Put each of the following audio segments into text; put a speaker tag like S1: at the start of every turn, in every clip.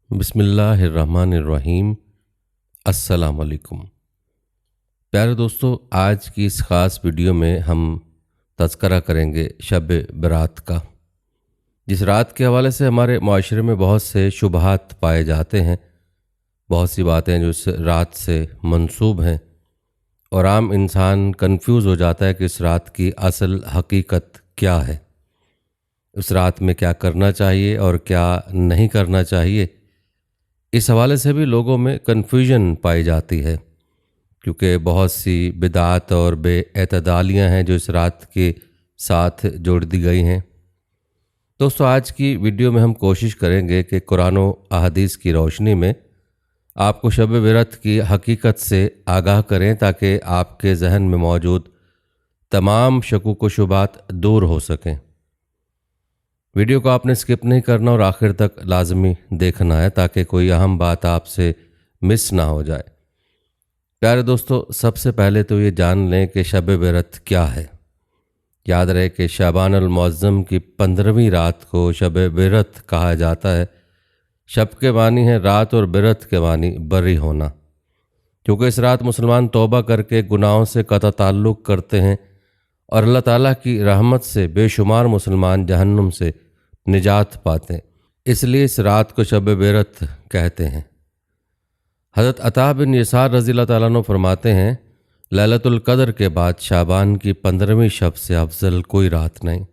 S1: बिस्मिल्लाहिर्रहमानिर्रहीम। अस्सलाम वालेकुम। प्यारे दोस्तों, आज की इस ख़ास वीडियो में हम तज़किरा करेंगे शब बरात का, जिस रात के हवाले से हमारे माशरे में बहुत से शुबहात पाए जाते हैं। बहुत सी बातें जो इस रात से मंसूब हैं और आम इंसान कंफ्यूज हो जाता है कि इस रात की असल हकीकत क्या है, उस रात में क्या करना चाहिए और क्या नहीं करना चाहिए। इस हवाले से भी लोगों में कन्फ्यूजन पाई जाती है, क्योंकि बहुत सी बिदात और बेअतदालियाँ हैं जो इस रात के साथ जोड़ दी गई हैं। दोस्तों, आज की वीडियो में हम कोशिश करेंगे कि कुरान व अहदीस की रोशनी में आपको शब बरात की हकीकत से आगाह करें, ताकि आपके जहन में मौजूद तमाम शकूक व शुबात दूर हो सकें। वीडियो को आपने स्किप नहीं करना और आखिर तक लाजमी देखना है, ताकि कोई अहम बात आपसे मिस ना हो जाए। प्यारे दोस्तों, सबसे पहले तो ये जान लें कि शब बरात क्या है। याद रहे कि शाबान अल मुअज़्ज़म की 15वीं रात को शब बरात कहा जाता है। शब के मानी है रात और बरात के मानी बरी होना, क्योंकि इस रात मुसलमान तौबा करके गुनाहों से कता ताल्लुक़ करते हैं और अल्लाह ताला की रहमत से बेशुमार मुसलमान जहन्नुम से निजात पाते हैं। इसलिए इस रात को शब बरात कहते हैं। हज़रत अता बिन यसार रज़ियल्लाहु ताला अन्हु फरमाते हैं, लैलतुल क़द्र के बाद शाबान की 15वीं शब से अफजल कोई रात नहीं।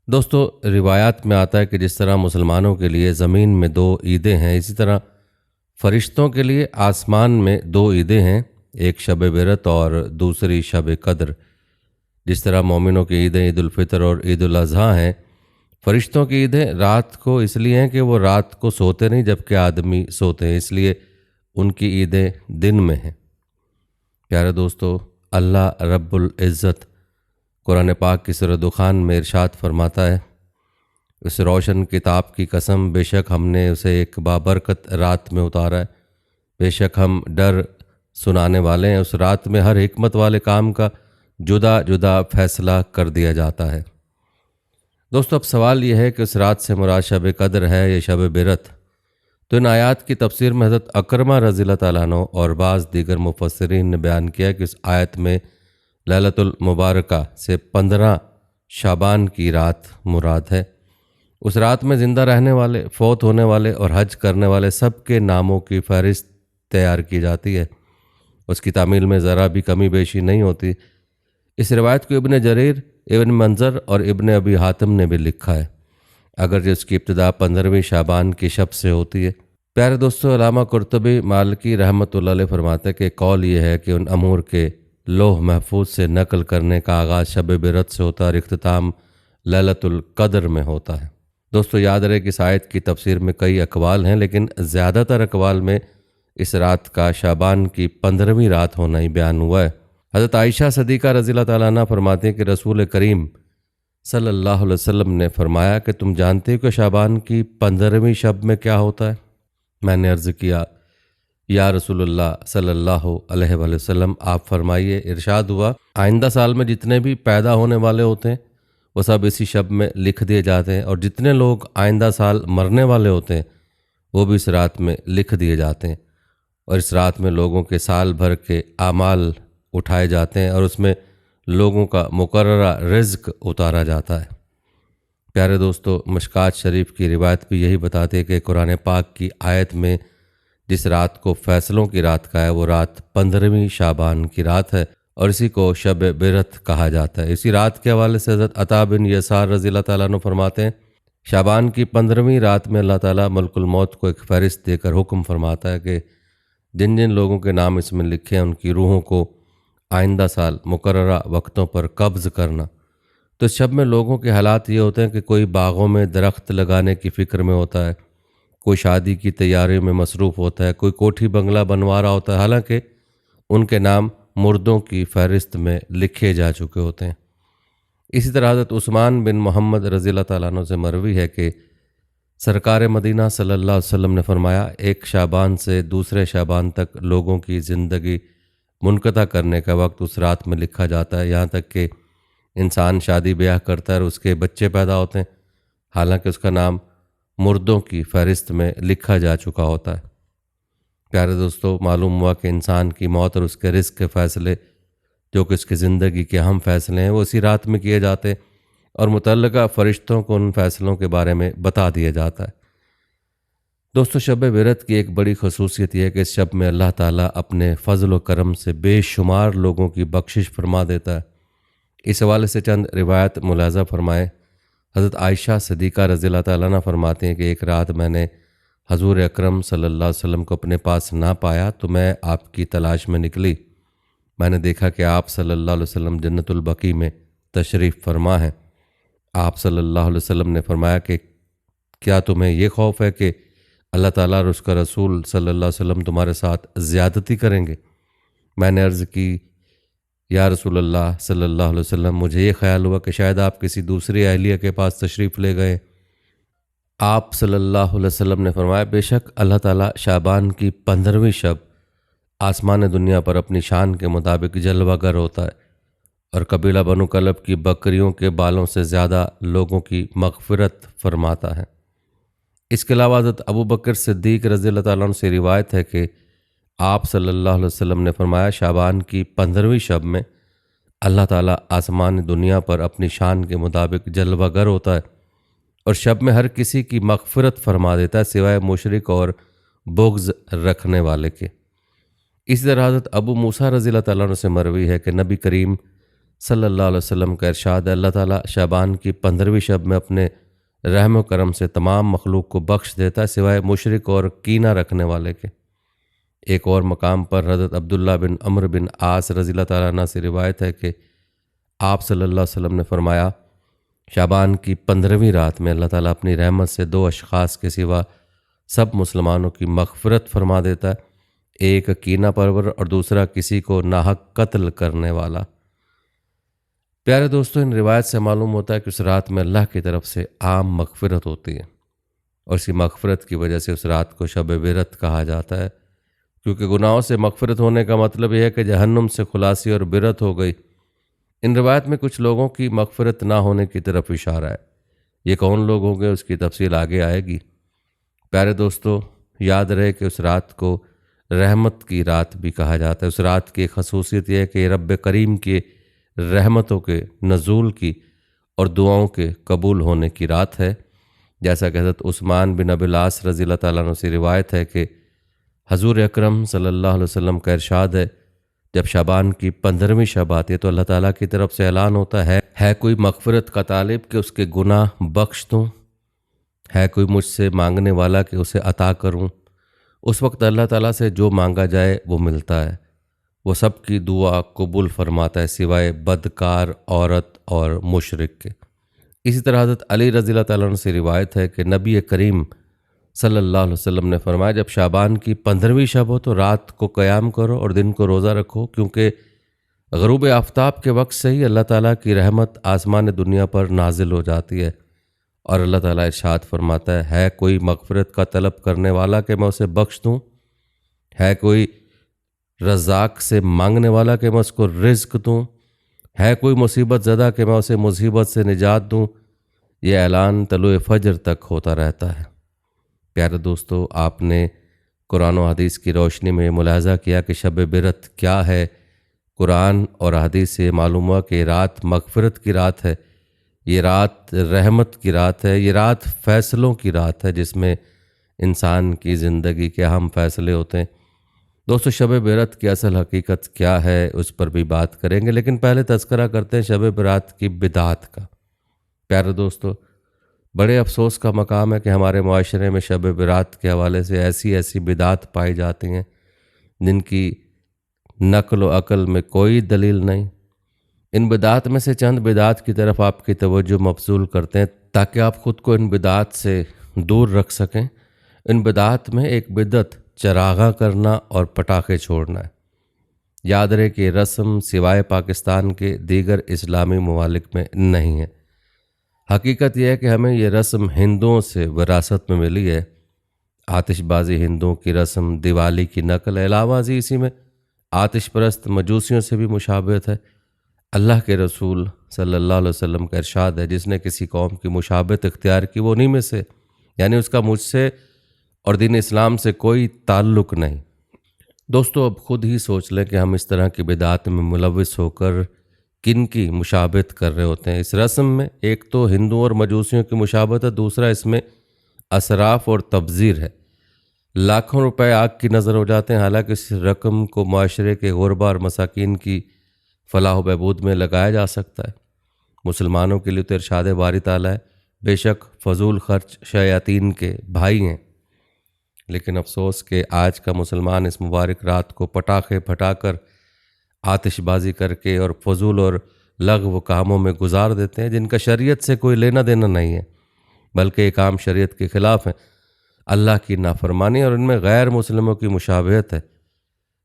S1: दोस्तों, रिवायात में आता है कि जिस तरह मुसलमानों के लिए ज़मीन में 2 ईदें हैं, इसी तरह फ़रिश्तों के लिए आसमान में 2 ईदें हैं, एक शब बरात और दूसरी शब क़द्र। जिस तरह मोमिनों की ईदें ईद उल फ़ितर और ईद उल अज़हा हैं, फ़रिश्तों की ईदें रात को इसलिए हैं कि वो रात को सोते नहीं जबकि आदमी सोते हैं, इसलिए उनकी ईदें दिन में हैं। प्यारे दोस्तों, अल्लाह रब्बुल इज़्ज़त कुरान पाक की सूरह दुखान में इरशाद फरमाता है, उस रोशन किताब की कसम, बेशक हमने उसे एक बाबरकत रात में उतारा है। बेशक हम डर सुनाने वाले हैं। उस रात में हर हिकमत वाले काम का जुदा जुदा फैसला कर दिया जाता है। दोस्तों, अब सवाल यह है कि उस रात से मुराद शब क़द्र है या शब बरात। तो इन आयत की तफसीर में हज़रत अकरमा रज़ियल्लाहु ताला अन्हु और बाज़ दीगर मुफस्सिरीन ने बयान किया कि इस आयत में लैलतुल मुबारका से 15 शाबान की रात मुराद है। उस रात में ज़िंदा रहने वाले, फौत होने वाले और हज करने वाले सब के नामों की फहरिस्त तैयार की जाती है। उसकी तामील में ज़रा भी कमी बेशी नहीं होती। इस रिवायत को इब्न जरीर, इब्न मंजर और इब्न अबी हातिम ने भी लिखा है, अगर जिसकी इब्तिदा 15वीं शाबान की शब से होती है। प्यारे दोस्तों, अल्लामा कुर्तुबी मालिकी रहमतुल्लाह अलैह फरमाते हैं कि कौल ये है कि उन अमूर के लोह महफूज से नकल करने का आगाज़ शब बरात से होता है और इख्तिताम लैलतुल क़द्र में होता है। दोस्तों, याद रहे कि इस आयत की तफसीर में कई अकवाल हैं, लेकिन ज़्यादातर अकवाल में इस रात का शाबान की 15वीं रात होना ही बयान हुआ है। हज़रत आयशा सदीक़ा रज़ियल्लाहु ताला अन्हा फरमाती हैं कि रसूल करीम सल्लल्लाहु अलैहि वसल्लम ने फरमाया कि तुम जानते हो कि शाबान की 15वीं शब में क्या होता है? मैंने अर्ज़ किया, या रसूलुल्लाह सल्लल्लाहु अलैहि वसल्लम, आप फरमाइए। इरशाद हुआ, आइंदा साल में जितने भी पैदा होने वाले होते हैं वो सब इसी शब में लिख दिए जाते हैं, और जितने लोग आइंदा साल मरने वाले होते हैं वो भी इस रात में लिख दिए जाते हैं। और इस रात में लोगों के साल भर के आमाल उठाए जाते हैं और उसमें लोगों का मुकर्ररा रिज़्क उतारा जाता है। प्यारे दोस्तों, मशकात शरीफ की रिवायत भी यही बताती है कि कुरान पाक की आयत में जिस रात को फ़ैसलों की रात का है वो रात 15वीं शाबान की रात है और इसी को शब बरात कहा जाता है। इसी रात के हवाले से हज़रत अता बिन यसार रज़ियल्लाहु ताला अन्हु फरमाते हैं, शाबान की 15वीं रात में अल्लाह ताला मलकुल मौत को एक फ़हरिस्त देकर हुक्म फरमाता है कि जिन जिन लोगों के नाम इसमें लिखे हैं उनकी रूहों को आइंदा साल मुकर्ररा वक्तों पर कब्ज़ करना। तो इस शब में लोगों के हालात ये होते हैं कि कोई बागों में दरख्त लगाने की फ़िक्र में होता है, कोई शादी की तैयारी में मसरूफ़ होता है, कोई कोठी बंगला बनवा रहा होता है, हालांकि उनके नाम मुर्दों की फ़हरिस्त में लिखे जा चुके होते हैं। इसी तरह हज़रत उस्मान बिन मोहम्मद रज़ियल्लाहु ताला अन्हु से मरवी है कि सरकार मदीना सल्लल्लाहु अलैहि वसल्लम ने फरमाया, एक शाबान से दूसरे शाबान तक लोगों की ज़िंदगी मुनक़ता करने का वक्त उस रात में लिखा जाता है। यहाँ तक कि इंसान शादी ब्याह करता है और उसके बच्चे पैदा होते हैं, हालांकि उसका नाम मुर्दों की फहरिस्त में लिखा जा चुका होता है। प्यारे दोस्तों, मालूम हुआ कि इंसान की मौत और उसके रिस्क के फैसले, जो कि उसकी ज़िंदगी के अहम फैसले हैं, वो इसी रात में किए जाते हैं और मुतल्लिका फ़रिश्तों को उन फैसलों के बारे में बता दिया जाता है। दोस्तों, शब बिरत की एक बड़ी खसूसियत यह है कि इस शब में अल्लाह ताला अपने फ़ज़ल व करम से बेशुमार लोगों की बख्शिश फरमा देता है। इस हवाले से चंद रिवायत मुलाज़ा फरमाएँ। हज़रत आयशा सिद्दीक़ा रज़ियल्लाहु ताला अन्हा फरमाती हैं कि एक रात मैंने हजूर अकरम सल्लल्लाहु अलैहि वसल्लम को अपने पास ना पाया तो मैं आपकी तलाश में निकली। मैंने देखा कि आप सल्लल्लाहु अलैहि वसल्लम जन्नतुल बकी में तशरीफ़ फरमा है। आप सल्लल्लाहु अलैहि वसल्लम ने फरमाया कि क्या तुम्हें ये खौफ है कि अल्लाह ताला और उसका रसूल सल्लल्लाहु अलैहि वसल्लम तुम्हारे साथ ज़्यादती करेंगे? मैंने अर्ज़ की, या रसूलल्लाह सल्लल्लाहु अलैहि वसल्लम, मुझे ये ख्याल हुआ कि शायद आप किसी दूसरी अहलिया के पास तशरीफ़ ले गए। आप सल्लल्लाहु अलैहि वसल्लम ने फरमाया, बेशक अल्लाह ताला शाबान की 15वीं शब आसमान दुनिया पर अपनी शान के मुताबिक जलवागर होता है और कबीला बनु कलब की बकरियों के बालों से ज़्यादा लोगों की मग़फ़िरत फरमाता है। इसके अलावा हज़रत अबू बकर सिद्दीक़ रज़ियल्लाहु ताला अन्हु से रिवायत है कि आप सल्लल्लाहु अलैहि वसल्लम ने फरमाया, शाबान की 15वीं शब में अल्लाह ताला आसमान दुनिया पर अपनी शान के मुताबिक जलवागर होता है और शब में हर किसी की मग़फ़िरत फरमा देता है सिवाय मुशरिक और बुग़्ज़ रखने वाले के। इसी तरह हज़रत अबू मूसा रज़ियल्लाहु ताला अन्हु से मरवी है कि नबी करीम सल्लल्लाहु अलैहि वसल्लम का इरशाद है, अल्लाह ताला शाबान की 15वीं शब में अपने रहम व करम से तमाम मखलूक को बख्श देता है सिवाय मुशरिक और कीना रखने वाले के। एक और मकाम पर हज़रत अब्दुल्ला बिन अम्र बिन आस रज़ियल्लाहु ताला अन्हु से रिवायत है कि आप सल्लल्लाहु अलैहि वसल्लम ने फरमाया, शाबान की 15वीं रात में अल्लाह ताला अपनी रहमत से 2 अशख़ास के सिवा सब मुसलमानों की मग़फ़िरत फरमा देता है, एक कीना परवर और दूसरा किसी को नाहक कत्ल करने वाला। प्यारे दोस्तों, इन रिवायत से मालूम होता है कि उस रात में अल्लाह की तरफ से आम मग़फ़िरत होती है और इसी मग़फ़िरत की वजह से उस रात को शब बिरत कहा जाता है, क्योंकि गुनाहों से मग़फ़िरत होने का मतलब यह है कि जहन्नुम से खुलासी और बिरत हो गई। इन रिवायत में कुछ लोगों की मग़फ़िरत ना होने की तरफ इशारा है। ये कौन लोग होंगे, उसकी तफसील आगे आएगी। प्यारे दोस्तों, याद रहे कि उस रात को रहमत की रात भी कहा जाता है। उस रात की ख़ासियत यह है कि रब करीम के रहमतों के नज़ूल की और दुआओं के कबूल होने की रात है। जैसा कि हज़रत उस्मान बिन अबिल आस रज़ियल्लाहु ताला अन्हु से रिवायत है कि हजूर अकरम सल्लल्लाहु अलैहि वसल्लम का इरशाद है, जब शाबान की 15वीं शब आती है तो अल्लाह ताला की तरफ से ऐलान होता है कोई मग़फ़िरत का तालिब कि उसके गुनाह बख्श दूँ, है कोई मुझसे मांगने वाला कि उसे अता करूँ। उस वक्त अल्लाह ताला से जो मांगा जाए वो मिलता है। वो सब की दुआ कबूल फरमाता है सिवाय बदकार औरत और मुशरिक के। इसी तरह हज़रत अली रज़ियल्लाहु ताला अन्हु से रिवायत है कि नबी करीम सल्लल्लाहु अलैहि वसल्लम ने फरमाया, जब शाबान की 15वीं शब हो तो रात को क़याम करो और दिन को रोज़ा रखो, क्योंकि ग़ुरूब आफ्ताब के वक्त से ही अल्लाह ताला की रहमत आसमान दुनिया पर नाजिल हो जाती है और अल्लाह ताला इरशाद फरमाता है कोई मग़फ़िरत का तलब करने वाला कि मैं उसे बख्श दूँ, है कोई रज़ाक से मांगने वाला कि मैं उसको रिज़्क दूँ, है कोई मुसीबत ज़दा कि मैं उसे मुसीबत से निजात दूँ। ये ऐलान तलुए फ़जर तक होता रहता है। प्यारे दोस्तों, आपने कुरान और हदीस की रोशनी में मुलाहज़ा किया कि शब बिरत क्या है। कुरान और हदीस से मालूम हुआ कि रात मग़फ़िरत की रात है, ये रात रहमत की रात है, ये रात फ़ैसलों की रात है जिसमें इंसान की ज़िंदगी के अहम फ़ैसले होते हैं। दोस्तों, शब बिरत की असल हकीकत क्या है उस पर भी बात करेंगे, लेकिन पहले तज़किरा करते हैं शब बिरात की बिदात का। प्यारे दोस्तों, बड़े अफसोस का मकाम है कि हमारे मुआशरे में शब बिरात के हवाले से ऐसी ऐसी बिदात पाई जाती हैं जिनकी नक़ल व अक़ल में कोई दलील नहीं। इन बिदात में से चंद बिदात की तरफ आपकी तवज्जो मबज़ूल करते हैं ताकि आप ख़ुद को इन बिदात से दूर रख सकें। इन बिदात में एक बिदत चरागा करना और पटाखे छोड़ना है। याद रहे कि रस्म सिवाय पाकिस्तान के दीगर इस्लामी ममालिक में नहीं है। हकीकत यह है कि हमें ये रस्म हिंदुओं से विरासत में मिली है। आतिशबाजी हिंदुओं की रस्म, दिवाली की नकल है। अलावाजी इसी में आतिश परस्त मजूसियों से भी मुशाबहत है। अल्लाह के रसूल सल्लल्लाहु अलैहि वसल्लम का इरशाद है, जिसने किसी कौम की मुशाबहत इख्तियार की वो उन्हीं में से यानी उसका मुझसे और दीन इस्लाम से कोई ताल्लुक़ नहीं। दोस्तों, अब खुद ही सोच लें कि हम इस तरह की बिदात में मुलविस होकर किन की मुशाबहत कर रहे होते हैं। इस रस्म में एक तो हिंदुओं और मजूसियों की मुशाबहत है, दूसरा इसमें असराफ और तबज़ीर है। लाखों रुपए आग की नज़र हो जाते हैं, हालांकि इस रकम को माशरे के गुरबा और मसाकीन की फलाह बहबूद में लगाया जा सकता है। मुसलमानों के लिए तो इरशाद बारी ताला है, बेशक फजूल खर्च शयातीन के भाई हैं। लेकिन अफसोस कि आज का मुसलमान इस मुबारक रात को पटाखे फटाकर, आतिशबाजी करके और फजूल और लग़व कामों में गुजार देते हैं जिनका शरीयत से कोई लेना देना नहीं है, बल्कि ये काम शरीयत के ख़िलाफ़ है। अल्लाह की नाफरमानी और इनमें गैर मुस्लिमों की मुशाबहत है।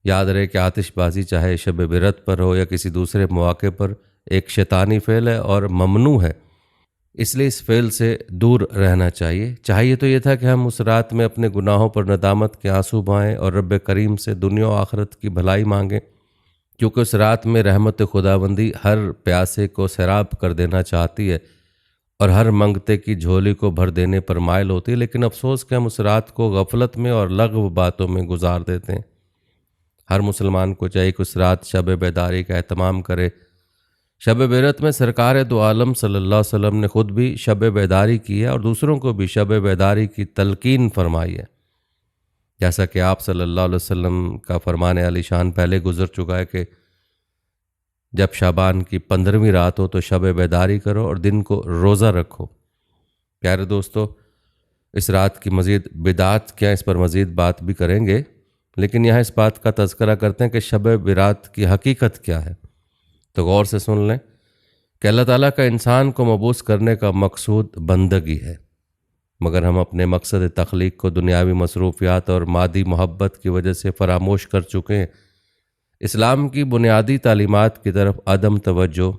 S1: याद रहे कि आतिशबाजी चाहे शब बिरत पर हो या किसी दूसरे मौके पर एक शैतानी फ़ेल है और ममनू है, इसलिए इस फ़ेल से दूर रहना चाहिए तो ये था कि हम उस रात में अपने गुनाहों पर नदामत के आंसू बहाएं और रब करीम से दुनिया और आखिरत की भलाई मांगें, क्योंकि उस रात में रहमत खुदाबंदी हर प्यासे को सैराब कर देना चाहती है और हर मंगते की झोली को भर देने पर मायल होती है। लेकिन अफसोस कि हम उस रात को गफलत में और लग़व बातों में गुजार देते हैं। हर मुसलमान को चाहिए कि उस रात शब बेदारी का एहतमाम करे। शब बेरत में सरकार दो आलम सल्लल्लाहु अलैहि वसल्लम ने खुद भी शब बेदारी की है और दूसरों को भी शब बेदारी की तलकीन फरमाई है। जैसा कि आप सल्लल्लाहु अलैहि वसल्लम का फरमान आली शान पहले गुजर चुका है कि जब शाबान की 15वीं रात हो तो शब बेदारी करो और दिन को रोज़ा रखो। प्यारे दोस्तों, इस रात की मज़ीद बिदात क्या, इस पर मज़ीद बात भी करेंगे, लेकिन यहाँ इस बात का तज़किरा करते हैं कि शब बिरात की हकीकत क्या है। तो गौर से सुन लें कि अल्लाह ताला का इंसान को मबूस करने का मकसूद बंदगी है, मगर हम अपने मकसद तख्लीक को दुनियावी मसरूफियात और मादी मोहब्बत की वजह से फरामोश कर चुके हैं। इस्लाम की बुनियादी तालीमात की तरफ अदम तवज्जो,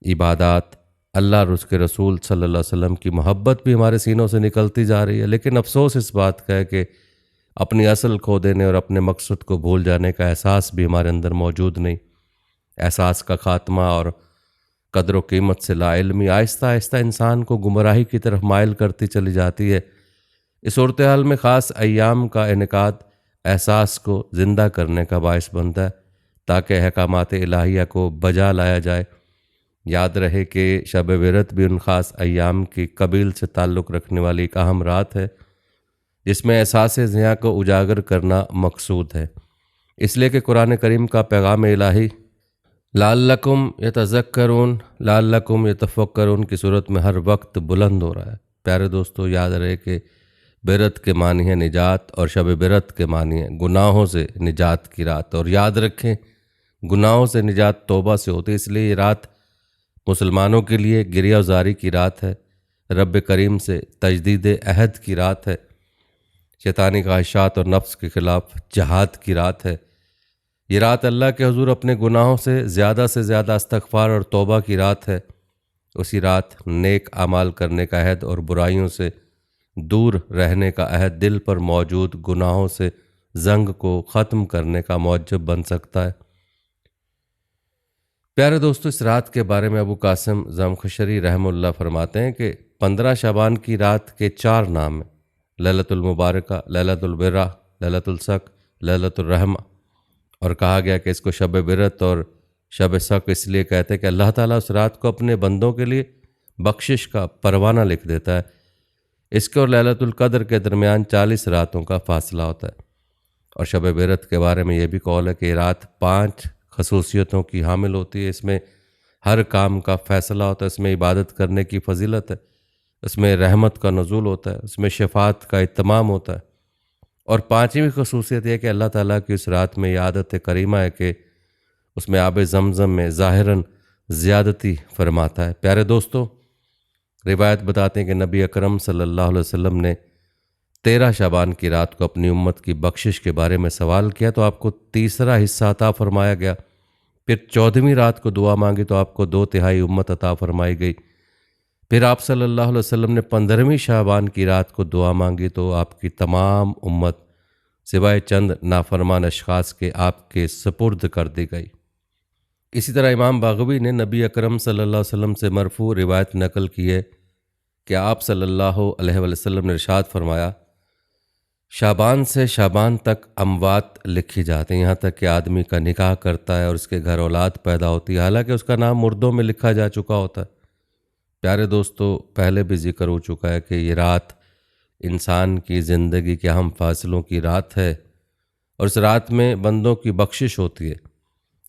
S1: इबादात, अल्लाह और उसके रसूल सल्लल्लाहु अलैहि वसल्लम की मोहब्बत भी हमारे सीनों से निकलती जा रही है। लेकिन अफसोस इस बात का है कि अपनी असल खो देने और अपने मकसद को भूल जाने का एहसास भी हमारे अंदर मौजूद नहीं। एहसास का खात्मा और कदर व कीमत से लाइल्मी आहिस्ता आहिस्ता इंसान को गुमराही की तरफ माइल करती चली जाती है। इस सूरत हाल में ख़ास अय्याम का इनेकाद एहसास को ज़िंदा करने का बायस बनता है, ताकि अहकामात इलाहिया को बजा लाया जाए। याद रहे कि शब बिरत भी उन ख़ास अय्याम की कबील से ताल्लुक़ रखने वाली एक अहम रात है, जिसमें एहसास ज़िया को उजागर करना मकसूद है। इसलिए कि कुरान करीम का पैगाम इलाही लाल्लकुम यतज़क्करून लाल्लकुम यतफ़क्करून की सूरत में हर वक्त बुलंद हो रहा है। प्यारे दोस्तों, याद रहे कि बिरत के मानी है निजात और शब बिरत के मानी है गुनाहों से निजात की रात। और याद रखें, गुनाहों से निजात तौबा से होती है, इसलिए ये रात मुसलमानों के लिए गिरियाज़ारी की रात है, रब करीम से तजदीद अहद की रात है, शैतानी ख्वाहिशात और नफ्स के ख़िलाफ़ जहाद की रात है। ये रात अल्लाह के हुजूर अपने गुनाहों से ज़्यादा इस्तग़फ़ार और तौबा की रात है। उसी रात नेक अमाल करने का अहद और बुराइयों से दूर रहने का अहद दिल पर मौजूद गुनाहों से जंग को ख़त्म करने का मौजब बन सकता है। प्यारे दोस्तों, इस रात के बारे में अबू कासिम ज़मख़शरी रहमुल्लाह फरमाते हैं कि 15 शाबान की रात के 4 नाम हैं: लैलतुल मुबारका, लैलतुल बिरा, लैलतुल शक, लैलतुल रहमा। और कहा गया कि इसको शब बिरत और शब शक इसलिए कहते हैं कि अल्लाह ताला उस रात को अपने बंदों के लिए बख्शिश का परवाना लिख देता है। इसके और लैलतुल कद्र के दरमियान 40 रातों का फासला होता है। और शब बिरत के बारे में ये भी कौल है कि रात 5 खसूसियतों की हामिल होती है। इसमें हर काम का फ़ैसला होता है, इसमें इबादत करने की फजीलत है, इसमें रहमत का नज़ूल होता है, इसमें शफ़ात का इत्तमाम होता है। और 5वीं खसूसियत यह कि अल्लाह ताला की उस रात में आदत करीमा है कि उसमें आब ज़मज़म में ज़ाहिरन ज़्यादती फरमाता है। प्यारे दोस्तों, रिवायत बताते हैं कि नबी अकरम सल्लल्लाहु अलैहि वसल्लम ने 13 शाबान की रात को अपनी उम्मत की बख्शिश के बारे में सवाल किया तो आपको तीसरा हिस्सा अता फरमाया गया। फिर 14वीं रात को दुआ मांगी तो आपको 2/3 उम्मत अता फरमाई गई। फिर आप सल्लल्लाहु अलैहि वसल्लम ने 15वीं शाबान की रात को दुआ मांगी तो आपकी तमाम उम्मत सिवाय चंद नाफरमान अशखास के आपके सपुर्द कर दी गई। इसी तरह इमाम बाग़वी ने नबी अकरम सल्लल्लाहु अलैहि वसल्लम से मरफू रिवायत नकल की है कि आप सल्लल्लाहु अलैहि वसल्लम ने इरशाद फरमाया, शाबान से शाबान तक अमवात लिखी जाती हैं, यहाँ तक कि आदमी का निकाह करता है और उसके घर औलाद पैदा होती है, हालांकि उसका नाम मुर्दों में लिखा जा चुका होता है। प्यारे दोस्तों, पहले भी जिक्र हो चुका है कि ये रात इंसान की ज़िंदगी के अहम फासलों की रात है और इस रात में बंदों की बख्शिश होती है।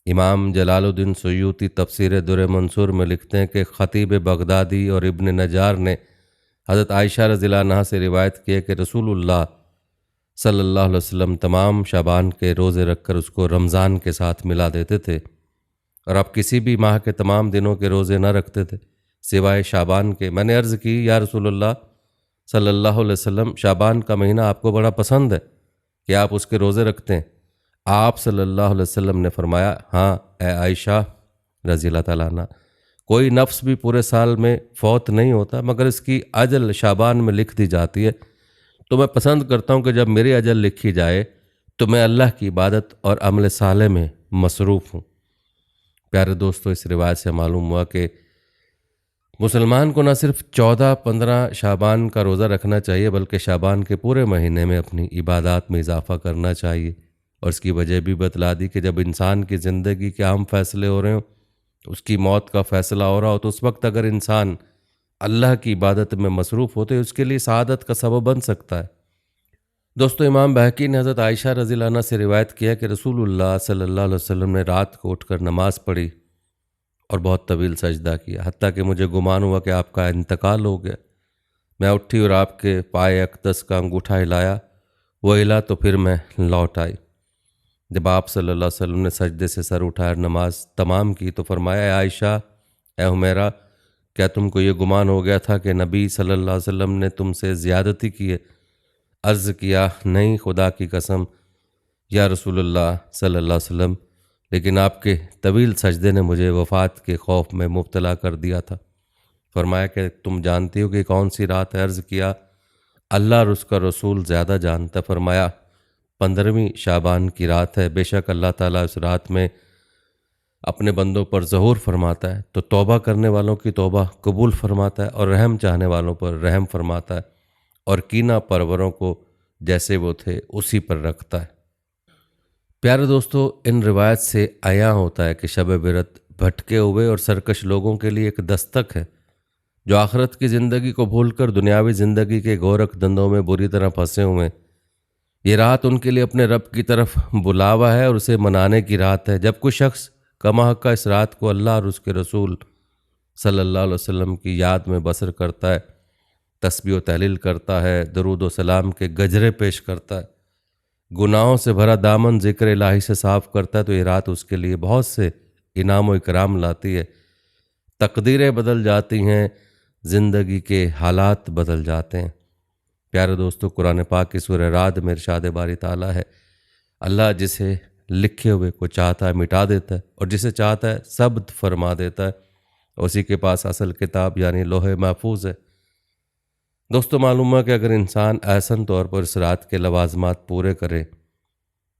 S1: इमाम जलालुद्दीन सुयूती तफसीर दुर मंसूर में लिखते हैं कि ख़तीब बगदादी और इब्न नजार ने हज़रत आयशा रज़ियल्लाहु अन्हा से रिवायत की है कि रसूलुल्लाह सल्लल्लाहु अलैहि वसल्लम तमाम शाबान के रोज़े रखकर उसको रमज़ान के साथ मिला देते थे और आप किसी भी माह के तमाम दिनों के रोज़े न रखते थे सिवाय शाबान के। मैंने अर्ज़ की, या रसूलुल्लाह सल्लल्लाहु अलैहि वसल्लम, शाबान का महीना आपको बड़ा पसंद है कि आप उसके रोज़े रखते हैं? आप सल्लल्लाहु अलैहि वसल्लम ने फरमाया, हाँ ए आयशा रज़ियल्लाहु ताला अन्हा, कोई नफ्स भी पूरे साल में फौत नहीं होता मगर इसकी अजल शाबान में लिख दी जाती है। तो मैं पसंद करता हूँ कि जब मेरी अजल लिखी जाए तो मैं अल्लाह की इबादत और अमल साले में मसरूफ़ हूँ। प्यारे दोस्तों, इस रिवायत से मालूम हुआ कि मुसलमान को न सिर्फ 14-15 शाबान का रोज़ा रखना चाहिए बल्कि शाबान के पूरे महीने में अपनी इबादत में इजाफ़ा करना चाहिए। और इसकी वजह भी बतला दी कि जब इंसान की ज़िंदगी के अहम फैसले हो रहे हो, उसकी मौत का फ़ैसला हो रहा हो, तो उस वक्त अगर इंसान अल्लाह की इबादत में मसरूफ़ होते हैं उसके लिए सआदत का सबब बन सकता है। दोस्तों, इमाम बहकी ने हज़रत आयशा रज़ियल्लाहु अन्हा से रिवायत किया कि रसूलुल्लाह सल्लल्लाहु अलैहि वसल्लम ने रात को उठकर नमाज़ पढ़ी और बहुत तवील सजदा किया, हत्ता कि मुझे गुमान हुआ कि आपका इंतकाल हो गया। मैं उठी और आपके पाए अक़दस का अंगूठा हिलाया, वो हिला तो फिर मैं लौट आई। जब आप सल्लल्लाहु अलैहि वसल्लम ने सजदे से सर उठाया नमाज तमाम की तो फरमाया, आयशा ए हुमैरा, क्या तुमको ये गुमान हो गया था कि नबी सल्लल्लाहु अलैहि वसल्लम ने तुमसे ज़्यादती की है? अर्ज़ किया, नहीं खुदा की कसम या रसूलुल्लाह सल्लल्लाहु अलैहि वसल्लम, लेकिन आपके तवील सजदे ने मुझे वफ़ात के खौफ में मुब्तला कर दिया था। फरमाया कि तुम जानती हो कि कौन सी रात है? अर्ज़ किया, अल्लाह और उसका रसूल ज़्यादा जानता। फरमाया, 15वीं शाबान की रात है। बेशक अल्लाह ताला उस रात में अपने बंदों पर ज़हूर फरमाता है तो तौबा करने वालों की तौबा कबूल फरमाता है और रहम चाहने वालों पर रहम फरमाता है और कीना परवरों को जैसे वो थे उसी पर रखता है। प्यारे दोस्तों, इन रिवायत से आया होता है कि शब बिरत भटके हुए और सरकश लोगों के लिए एक दस्तक है जो आखिरत की ज़िंदगी को भूलकर दुनियावी ज़िंदगी के गोरख धंधों में बुरी तरह फंसे हुए हैं। ये रात उनके लिए अपने रब की तरफ बुलावा है और उसे मनाने की रात है। जब कोई शख्स कमा हक़ इस रात को अल्लाह और उसके रसूल सल्लल्लाहु अलैहि वसल्लम की याद में बसर करता है, तस्बीह व तहलील करता है, दरूद व सलाम के गजरे पेश करता है, गुनाहों से भरा दामन ज़िक्र इलाही से साफ़ करता है, तो ये रात उसके लिए बहुत से इनाम व इकराम लाती है। तकदीरें बदल जाती हैं, ज़िंदगी के हालात बदल जाते हैं। प्यारे दोस्तों, कुरान पाक की सूरह राद में इरशाद बारी ताला है, अल्लाह जिसे लिखे हुए को चाहता है मिटा देता है और जिसे चाहता है सब्त फरमा देता है। उसी के पास असल किताब यानी लोहे महफूज है। दोस्तों, मालूम है कि अगर इंसान एहसन तौर पर इस रात के लवाजमात पूरे करे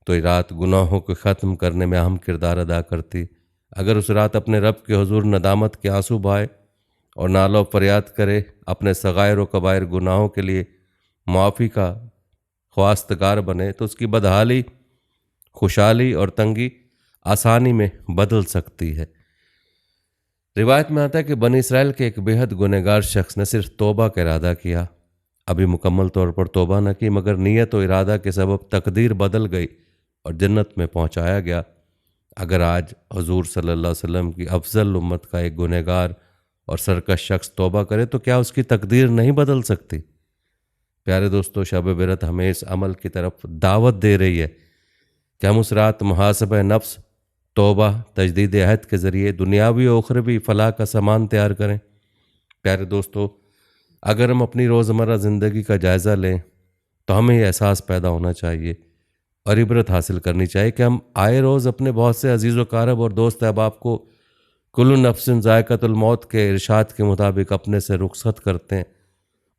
S1: तो ये रात गुनाहों को ख़त्म करने में अहम किरदार अदा करती। अगर उस रात अपने रब के हुजूर नदामत के आंसू बहाए और नालो फरियाद करे, अपने सगायर व कबायर गुनाहों के लिए मुआफ़ी का ख्वास्तगार बने, तो उसकी बदहाली खुशहाली और तंगी आसानी में बदल सकती है। रिवायत में आता है कि बनी इसराइल के एक बेहद गुनहगार शख्स ने सिर्फ तौबा का इरादा किया, अभी मुकम्मल तौर पर तौबा न की, मगर नीयत और इरादा के सबब तकदीर बदल गई और जन्नत में पहुंचाया गया। अगर आज हुजूर सल्लल्लाहु अलैहि वसल्लम की अफजल उम्मत का एक गुनहगार और सरकश शख्स तौबा करे तो क्या उसकी तकदीर नहीं बदल सकती? प्यारे दोस्तों, शब बिरत हमें इस अमल की तरफ दावत दे रही है कि हम उस रात मुहासबा नफ्स, तौबा, तजदीद अहद के ज़रिए दुनियावी और उखरवी फ़लाह का सामान तैयार करें। प्यारे दोस्तों, अगर हम अपनी रोज़मर्रा ज़िंदगी का जायज़ा लें तो हमें ये एहसास पैदा होना चाहिए और इबरत हासिल करनी चाहिए कि हम आए रोज़ अपने बहुत से अजीज़ व कारब और दोस्त अहबाब को कुल्लु नफ्सिन ज़ायक़तुल मौत के इरशाद के मुताबिक अपने से रुखसत करते हैं।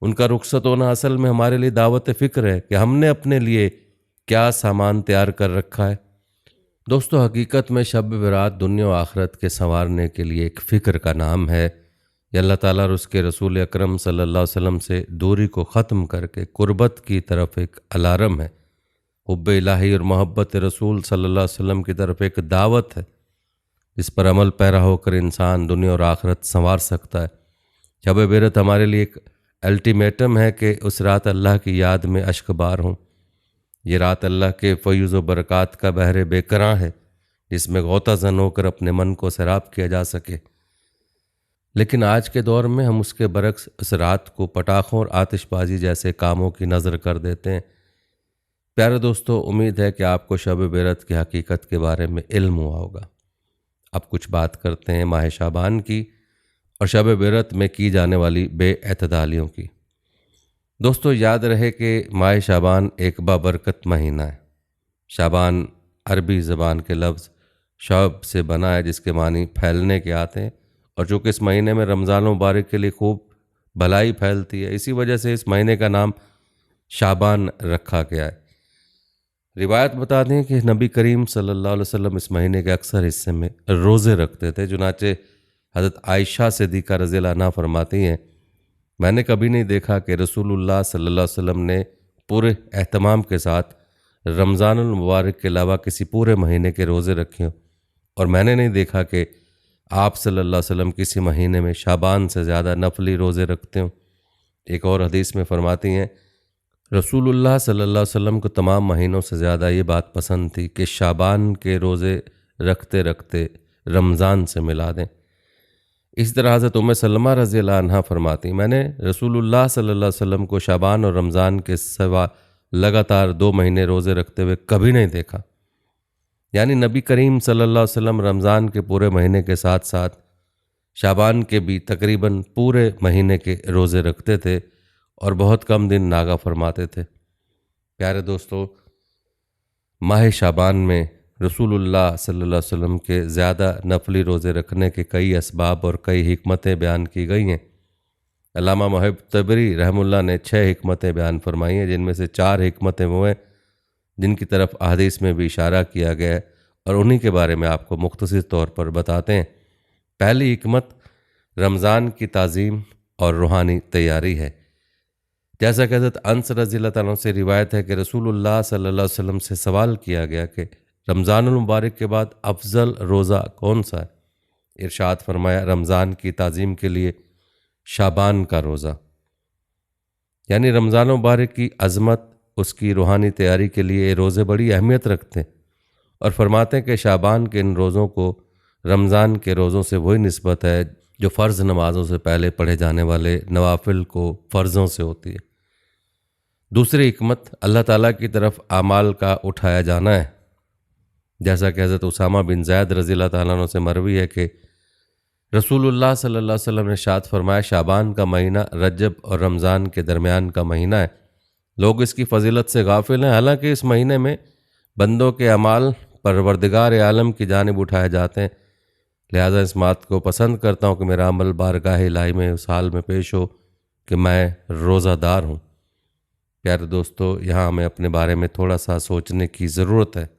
S1: उनका रुखसत होना असल में हमारे लिए दावत फ़िक्र है कि हमने अपने लिए क्या सामान तैयार कर रखा है। दोस्तों, हकीकत में शब बरात दुनिया और आखिरत के संवारने के लिए एक फ़िक्र का नाम है ये अल्लाह ताला और उसके रसूल अकरम सल्लल्लाहु अलैहि वसल्लम से दूरी को ख़त्म करके कुर्बत की तरफ एक अलार्म है। हुब्ब इलाही और मोहब्बत रसूल सल्लल्लाहु अलैहि वसल्लम की तरफ एक दावत है, इस पर अमल पैरा होकर इंसान दुनिया और आखिरत संवार सकता है। शब बेरत हमारे लिए एक अल्टीमेटम है कि उस रात अल्लाह की याद में अश्कबार हों। ये रात अल्लाह के फ़यूज़ व बरक़ात का बहर बेकरां है, जिसमें गौताज़न होकर अपने मन को सैराब किया जा सके। लेकिन आज के दौर में हम उसके बरक्स इस रात को पटाखों और आतिशबाजी जैसे कामों की नज़र कर देते हैं। प्यारे दोस्तों, उम्मीद है कि आपको शब बेरत की हकीकत के बारे में इल्म हुआ होगा। अब कुछ बात करते हैं माह शाबान की और शब बेरत में की जाने वाली बेअतदालियों की। दोस्तों, याद रहे कि माह शाबान एक बाबरकत महीना है। शाबान अरबी ज़बान के लफ्ज़ शब से बना है, जिसके मानी फैलने के आते हैं, और चूँकि इस महीने में रमज़ान मुबारक के लिए खूब भलाई फैलती है, इसी वजह से इस महीने का नाम शाबान रखा गया है। रिवायत बता दें कि नबी करीम सल्लल्लाहु अलैहि वसल्लम इस महीने के अक्सर हिस्से में रोज़े रखते थे। चुनाचे हज़रत आयशा सिद्दीक़ा रज़ियल्लाहु अन्हा फरमाती हैं, मैंने कभी नहीं देखा कि रसूलुल्लाह सल्लल्लाहु अलैहि वसल्लम ने पूरे एहतमाम के साथ रमज़ानुल मुबारक के अलावा किसी पूरे महीने के रोज़े रखे हों, और मैंने नहीं देखा कि आप सल्लल्लाहु अलैहि वसल्लम किसी महीने में शाबान से ज़्यादा नफली रोज़े रखते हों। एक और हदीस में फरमाती हैं, रसूलुल्लाह सल्लल्लाहु अलैहि वसल्लम को तमाम महीनों से ज़्यादा ये बात पसंद थी कि शाबान के रोज़े रखते रखते रमज़ान से मिला दें। इस तरह हज़रत उम्मे सलमा रज़ियल्लाहु अन्हा फरमाती, मैंने रसूलुल्लाह सल्लल्लाहु अलैहि वसल्लम को शाबान और रमज़ान के सिवा लगातार 2 महीने रोज़े रखते हुए कभी नहीं देखा। यानी नबी करीम सल्लल्लाहु अलैहि वसल्लम रमज़ान के पूरे महीने के साथ साथ शाबान के भी तकरीबन पूरे महीने के रोज़े रखते थे और बहुत कम दिन नागा फरमाते थे। प्यारे दोस्तों, माह शाबान में रसूलुल्लाह सल्लल्लाहु अलैहि वसल्लम के ज़्यादा नफली रोज़े रखने के कई असबाब और कई हिकमतें बयान की गई हैं। अल्लामा मुहिब तबरी रहमुल्लाह ने 6 हिकमतें बयान फरमाई हैं, जिनमें से 4 हिकमतें वो हैं जिनकी तरफ अहादीस में भी इशारा किया गया है, और उन्हीं के बारे में आपको मुख्तसर तौर पर बताते हैं। पहली हिकमत रमज़ान की ताज़ीम और रूहानी तैयारी है। जैसा कि हज़रत अनस रज़ियल्लाहु तआला से रिवायत है कि रसूलुल्लाह सल्लल्लाहु अलैहि वसल्लम से सवाल किया गया कि रमज़ानुल मुबारक के बाद अफजल रोज़ा कौन सा है। इरशाद फरमाया, रमज़ान की ताज़ीम के लिए शाबान का रोज़ा। यानी रमज़ान मुबारक की अज़मत, उसकी रूहानी तैयारी के लिए रोज़े बड़ी अहमियत रखते हैं, और फरमाते हैं कि शाबान के इन रोज़ों को रमज़ान के रोज़ों से वही निस्बत है जो फ़र्ज़ नमाज़ों से पहले पढ़े जाने वाले नवाफिल को फ़र्ज़ों से होती है। दूसरी हिकमत अल्लाह ताला की तरफ आमाल का उठाया जाना है। जैसा कि हज़रत उसामा बिन ज़ैद रज़ियल्लाहु ताला अन्हु से मरवी है कि रसूलुल्लाह सल्लल्लाहु अलैहि वसल्लम ने इरशाद फरमाया, शाबान का महीना रजब और रमज़ान के दरमियान का महीना है। लोग इसकी फ़जीलत से गाफिल हैं। हालांकि इस महीने में बंदों के अमाल परवरदिगार आलम की जानिब उठाए जाते हैं, लिहाजा इस बात को पसंद करता हूँ कि मेरा अमल बारगाह इलाही में उस हाल में पेश हो कि मैं रोज़ादार हूँ। प्यारे दोस्तों, यहाँ हमें अपने बारे में थोड़ा सा सोचने की ज़रूरत है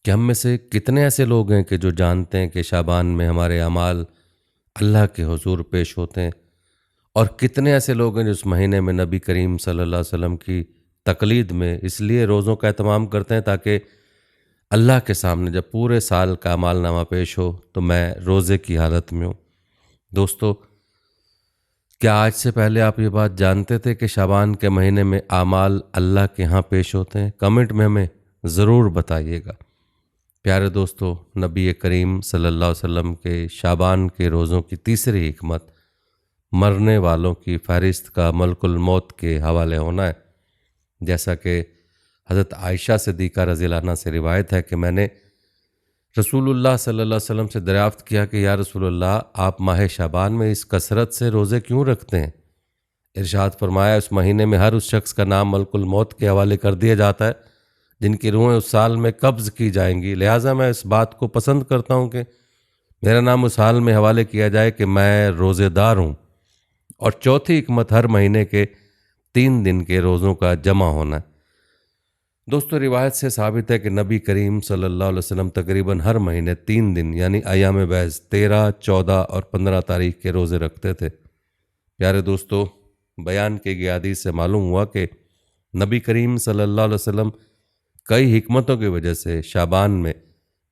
S1: कि हम में से कितने ऐसे लोग हैं कि जो जानते हैं कि शाबान में हमारे अमाल अल्लाह के हुजूर पेश होते हैं, और कितने ऐसे लोग हैं जो इस महीने में नबी करीम सल्लल्लाहु अलैहि वसल्लम की तकलीद में इसलिए रोज़ों का एहतमाम करते हैं ताकि अल्लाह के सामने जब पूरे साल का अमाल नामा पेश हो तो मैं रोज़े की हालत में हूँ। दोस्तों, क्या आज से पहले आप ये बात जानते थे कि शाबान के महीने में आमाल अल्लाह के यहाँ पेश होते हैं? कमेंट में हमें ज़रूर बताइएगा। प्यारे दोस्तों, नबी करीम सल्लल्लाहु अलैहि वसल्लम के शाबान के रोज़ों की तीसरी हिकमत मरने वालों की फ़हरिस्त का मलकुल मौत के हवाले होना है। जैसा कि हज़रत आयशा सिद्दीक़ा रज़ियल्लाहु अन्हा से रिवायत है कि मैंने रसूलुल्लाह सल्लल्लाहु अलैहि वसल्लम से दरियाफ़्त किया कि या रसूलुल्लाह, आप माह शाबान में इस कसरत से रोज़े क्यों रखते हैं? इरशाद फरमाया, उस महीने में हर उस शख्स का नाम मलकुल मौत के हवाले कर दिया जाता है जिनकी रूहें उस साल में कब्ज़ की जाएंगी। लिहाजा मैं इस बात को पसंद करता हूँ कि मेरा नाम उस हाल में हवाले किया जाए कि मैं रोज़ेदार हूँ। और चौथी हिकमत हर महीने के 3 दिन के रोज़ों का जमा होना है। दोस्तों, रिवायत से साबित है कि नबी करीम सल्लल्लाहु अलैहि वसल्लम तकरीबन हर महीने 3 दिन यानी अयाम बैस 13, 14 और 15 तारीख के रोज़े रखते थे। प्यारे दोस्तों, बयान की गई हदीस से मालूम हुआ कि नबी करीम सल्लल्लाहु अलैहि वसल्लम कई हिकमतों की वजह से शाबान में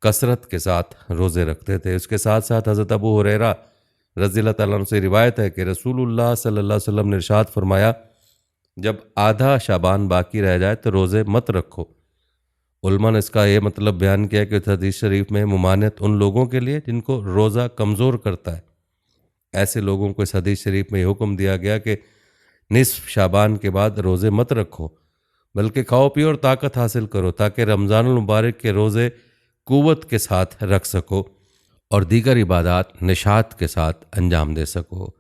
S1: कसरत के साथ रोज़े रखते थे। उसके साथ साथ हज़रत अबू हुरैरा रज़ियल्लाहु ताला अन्हु से रिवायत है कि रसूलुल्लाह सल्लल्लाहु अलैहि वसल्लम ने इरशाद फरमाया, जब आधा शाबान बाकी रह जाए तो रोज़े मत रखो। उलमा ने इसका ये मतलब बयान किया कि इस हदीस शरीफ में मुमानियत उन लोगों के लिए जिनको रोज़ा कमज़ोर करता है। ऐसे लोगों को इस हदीस शरीफ में ये हुक्म दिया गया कि निस्फ शाबान के बाद रोज़े मत रखो, बल्कि खाओ पियो और ताकत हासिल करो ताकि रमज़ानुल मुबारक के रोज़े क़ुव्वत के साथ रख सको और दीगर इबादात निशात के साथ अंजाम दे सको।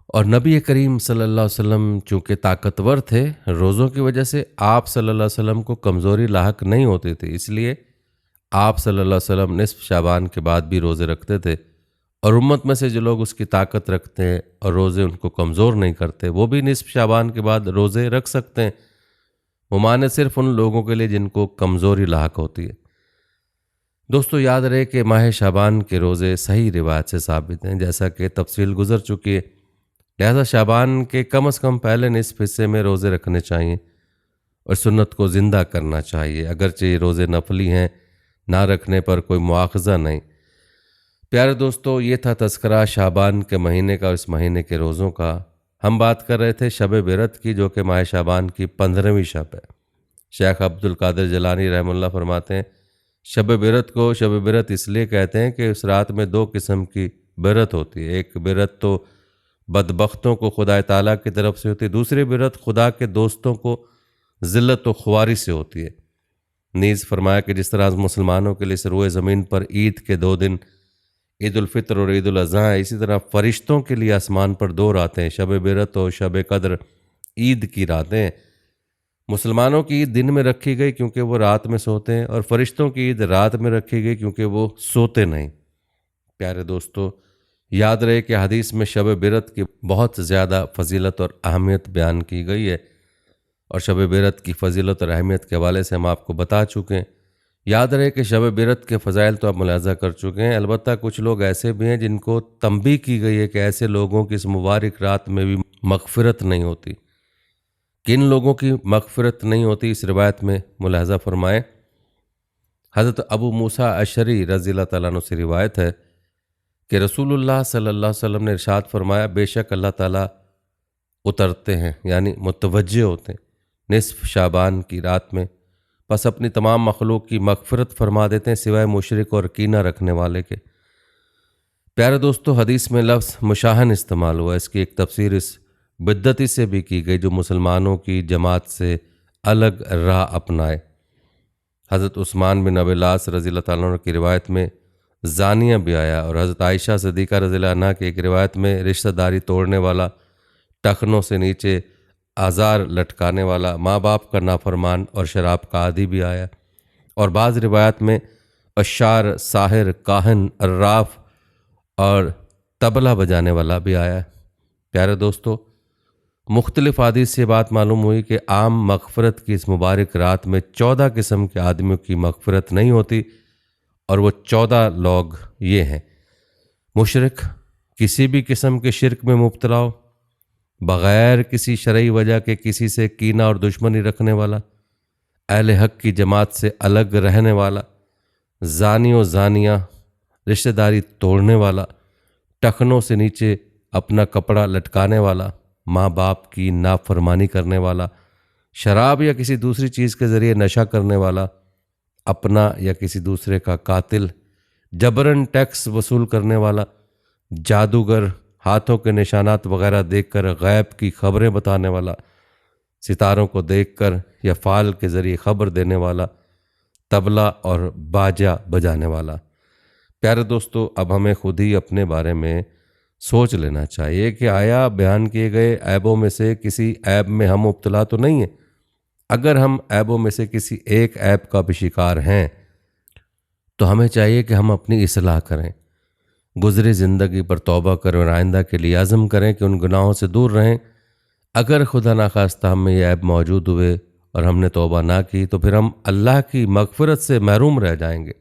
S1: और नबी करीम सल्लल्लाहु अलैहि वसल्लम चूँकि ताकतवर थे, रोज़ों की वजह से आप सल्लल्लाहु अलैहि वसल्लम को कमज़ोरी लाहक नहीं होती थी, इसलिए आप सल्लल्लाहु अलैहि वसल्लम निस्फ शाबान के बाद भी रोज़े रखते थे। और उम्मत में से जो लोग उसकी ताकत रखते हैं और रोज़े उनको कमज़ोर नहीं करते, वो भी निस्फ शाबान के बाद रोज़े रख सकते हैं। मुमाने सिर्फ उन लोगों के लिए जिनको कमज़ोरी लाहक होती है। दोस्तों, याद रहे कि माह शाबान के रोज़े सही रिवायत से साबित हैं, जैसा कि तफसील गुजर चुकी है। लिहाजा शाबान के कम से कम पहले निस्फ हिस्से में रोज़े रखने चाहिए और सुन्नत को ज़िंदा करना चाहिए। अगरचे ये रोज़े नफली हैं, ना रखने पर कोई मुआखज़ा नहीं। प्यारे दोस्तों, ये था तज़किरा शाबान के महीने का और इस महीने के रोज़ों का। हम बात कर रहे थे शब बिरत की, जो कि माह शाबान की 15वीं शब है। शेख अब्दुल कादिर जिलानी रहमतुल्लाह फरमाते हैं, शब बिरत को शब बिरत इसलिए कहते हैं कि उस रात में 2 किस्म की बिरत होती है। एक बिरत तो बदबख्तों को खुदा ताला की तरफ से होती है, दूसरी बिरत खुदा के दोस्तों को ज़िल्लत व ख्वारी से होती है। नीज़ फरमाया कि जिस तरह मुसलमानों के लिए इस रोए ज़मीन पर ईद के 2 दिन ईद उल फितर और ईद उल अज़हा है, इसी तरह फ़रिश्तों के लिए आसमान पर 2 रातें, शब बिरत और शब कद्र ईद की रातें। मुसलमानों की ईद दिन में रखी गई क्योंकि वो रात में सोते हैं, और फ़रिश्तों की ईद रात में रखी गई क्योंकि वो सोते नहीं। प्यारे दोस्तों, याद रहे कि हदीस में शब बिरत की बहुत ज़्यादा फजीलत और अहमियत बयान की गई है, और शब बिरत की फजीलत और अहमियत के हवाले से हम आपको बता चुके हैं। याद रहे कि शब बिरत के फ़ज़ाइल तो आप मुलाज़ा कर चुके हैं। अलबत्ता कुछ लोग ऐसे भी हैं जिनको तंबीह की गई है कि ऐसे लोगों की इस मुबारक रात में भी मग़फ़िरत नहीं होती। किन लोगों की मग़फ़िरत नहीं होती, इस रिवायत में मुलाज़ा फरमाएँ। हज़रत अबू मूसा अशरी रज़ियल्लाहु ताला अन्हु से रिवायत है कि रसूलुल्लाह सल्लल्लाहु अलैहि वसल्लम ने इरशाद फरमाया, बेशक अल्लाह ताला उतरते हैं यानी मुतवज्जे होते हैं निस्फ शाबान की रात में, बस अपनी तमाम मखलूक की मग़फ़िरत फरमा देते हैं सिवाय मुशरिक और कीना रखने वाले के। प्यारे दोस्तों, हदीस में लफ्ज़ मुशाहन इस्तेमाल हुआ। इसकी एक तफसीर इस बिद्दती से भी की गई जो मुसलमानों की जमात से अलग राह अपनाए। हज़रत उस्मान बिन अब्बास रज़ियल्लाहु ताला अन्हु की रिवायत में ज़ानिया भी आया, और हज़रत आयशा सिद्दीक़ा रज़ियल्लाहु अन्हा की एक रिवायत में रिश्तेदारी तोड़ने वाला, टखनों से नीचे आज़ार लटकाने वाला, माँ बाप का नाफरमान और शराब का आदी भी आया। और बाज़ रिवायत में अशार, साहिर, काहन, अर्राफ और तबला बजाने वाला भी आया। प्यारे दोस्तों, मुख्तलिफ हदीस से बात मालूम हुई कि आम मग़फ़िरत की इस मुबारक रात में 14 किस्म के आदमियों की मग़फ़िरत नहीं होती, और वो 14 लोग ये हैं: मुशरिक, किसी भी किस्म के शिरक में मुब्तला हो, बग़ैर किसी शरई वजह के किसी से कीना और दुश्मनी रखने वाला, अहले हक़ की जमात से अलग रहने वाला, ज़ानी व ज़ानिया, रिश्तेदारी तोड़ने वाला, टखनों से नीचे अपना कपड़ा लटकाने वाला, माँ बाप की नाफरमानी करने वाला, शराब या किसी दूसरी चीज़ के ज़रिए नशा करने वाला, अपना या किसी दूसरे का कातिल, जबरन टैक्स वसूल करने वाला, जादूगर, हाथों के निशानात वगैरह देखकर गैब की खबरें बताने वाला, सितारों को देखकर या फाल के ज़रिए खबर देने वाला, तबला और बाजा बजाने वाला। प्यारे दोस्तों, अब हमें खुद ही अपने बारे में सोच लेना चाहिए कि आया बयान किए गए ऐबों में से किसी ऐब में हम मुब्तला तो नहीं हैं। अगर हम ऐबों में से किसी एक ऐब का भी शिकार हैं तो हमें चाहिए कि हम अपनी इस्लाह करें, गुज़री ज़िंदगी पर तौबा करें और आइंदा के लिए आज़म करें कि उन गुनाहों से दूर रहें। अगर खुदा ना खास्ता हम में ये ऐब मौजूद हुए और हमने तौबा ना की तो फिर हम अल्लाह की मगफिरत से महरूम रह जाएंगे।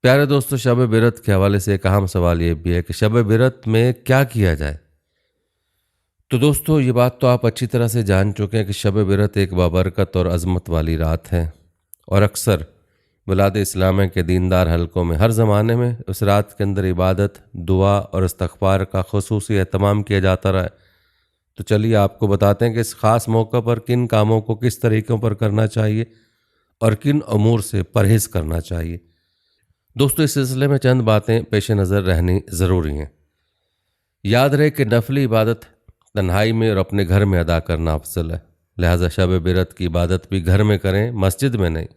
S1: प्यारे दोस्तों, शब बिरत के हवाले से एक अहम सवाल ये भी है कि शब बिरत में क्या किया जाए। तो दोस्तों, ये बात तो आप अच्छी तरह से जान चुके हैं कि शब बिरत एक बाबरकत और अज़मत वाली रात है और अक्सर बिलाद इस्लाम के दीनदार हलकों में हर ज़माने में उस रात के अंदर इबादत, दुआ और इस्तग़फ़ार का ख़ुसूसी एहतमाम किया जाता रहा है। तो चलिए आपको बताते हैं कि इस ख़ास मौक़े पर किन कामों को किस तरीक़ों पर करना चाहिए और किन अमूर से परहेज़ करना चाहिए। दोस्तों, इस सिलसिले में चंद बातें पेश नज़र रहनी ज़रूरी हैं। याद रहे कि नफली इबादत तन्हाई में और अपने घर में अदा करना अफजल है, लिहाजा शब बिरत की इबादत भी घर में करें, मस्जिद में नहीं।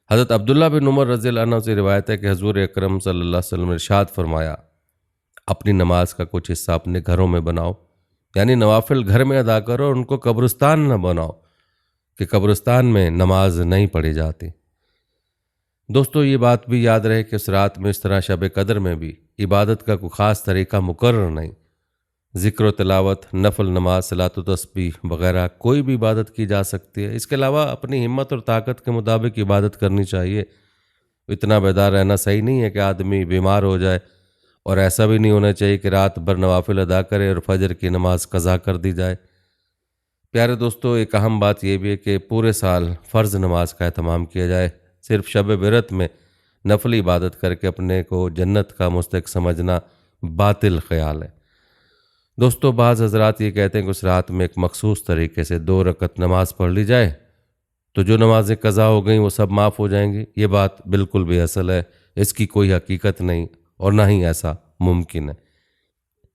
S1: हज़रत अब्दुल्ला बिन उमर रज़ियल्लाहु अन्हु से रिवायत है कि हुज़ूर अकरम सल्लल्लाहु अलैहि वसल्लम ने इरशाद फरमाया, अपनी नमाज का कुछ हिस्सा अपने घरों में बनाओ, यानी नवाफिल घर में अदा करो और उनको कब्रिस्तान न बनाओ कि कब्रिस्तान में नमाज नहीं पढ़ी जाती। दोस्तों, ये बात भी याद रहे कि उस रात में इस तरह शब कदर में भी इबादत का कोई ख़ास तरीका मुकर्रर नहीं। ज़िक्र तिलावत, नफल नमाज, सलात व तस्बीह वगैरह कोई भी इबादत की जा सकती है। इसके अलावा अपनी हिम्मत और ताकत के मुताबिक इबादत करनी चाहिए। इतना बेदार रहना सही नहीं है कि आदमी बीमार हो जाए, और ऐसा भी नहीं होना चाहिए कि रात भर नवाफिल अदा करे और फजर की नमाज कज़ा कर दी जाए। प्यारे दोस्तों, एक अहम बात यह भी है कि पूरे साल फ़र्ज़ नमाज का एहतमाम किया जाए। सिर्फ शब बिरत में नफली इबादत करके अपने को जन्नत का मुस्तहिक़ समझना बातिल ख्याल है। दोस्तों, बाज़ हज़रात ये कहते हैं कि उस रात में एक मखसूस तरीके से 2 रकत नमाज पढ़ ली जाए तो जो नमाज़ें कज़ा हो गई वो सब माफ़ हो जाएंगी। ये बात बिल्कुल बेअसल है, इसकी कोई हकीकत नहीं और ना ही ऐसा मुमकिन है।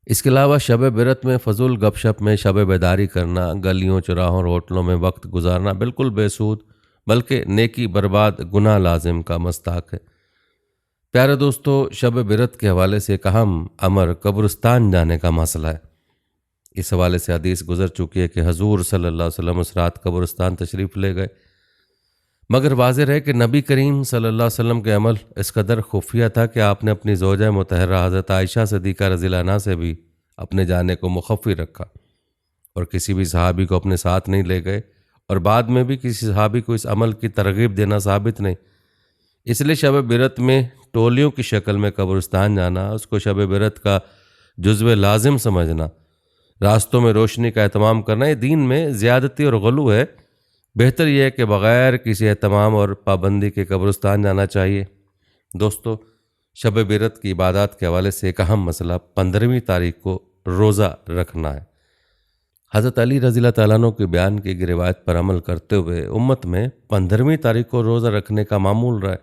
S1: इसके अलावा शब बिरत में फ़जूल गपशप में शब बेदारी करना, गलियों चौराहों और होटलों में वक्त गुजारना बिल्कुल बेसूद बल्कि नेकी बर्बाद गुनाह लाजिम का मस्ताक है। प्यारे दोस्तों, शब बिरत के हवाले से एक अहम अमर कब्रिस्तान जाने का मसला है। इस हवाले से हदीस गुजर चुकी है कि हजूर सल्लल्लाहु अलैहि वसल्लम उस रात कब्रिस्तान तशरीफ़ ले गए, मगर वाज़ेह रहे कि नबी करीम सल्लल्लाहु अलैहि वसल्लम के अमल इस कदर खुफिया था कि आपने अपनी ज़ौजा मुतहरा हज़रत आयशा सिद्दीक़ा रज़ियल्लाहु अन्हा से भी अपने जाने को मुखफ़ी रखा और किसी भी सहाबी को अपने साथ नहीं ले गए, और बाद में भी किसी सहाबी को इस अमल की तरगीब देना साबित नहीं। इसलिए शब बिरत में टोलियों की शक्ल में कब्रिस्तान जाना, उसको शब बिरत का जुज़्व लाजिम समझना, रास्तों में रोशनी का एहतमाम करना, ये दीन में ज़्यादती और गलू है। बेहतर यह है कि बग़ैर किसी एहतमाम और पाबंदी के कब्रिस्तान जाना चाहिए। दोस्तों, शब बिरत की इबादत के हवाले से एक अहम मसला 15वीं तारीख को रोज़ा रखना है। हज़रत अली रज़ियल्लाहु ताला अन्हु के बयान की रिवायत पर अमल करते हुए उम्मत में 15वीं तारीख को रोज़ा रखने का मामूल रहा है।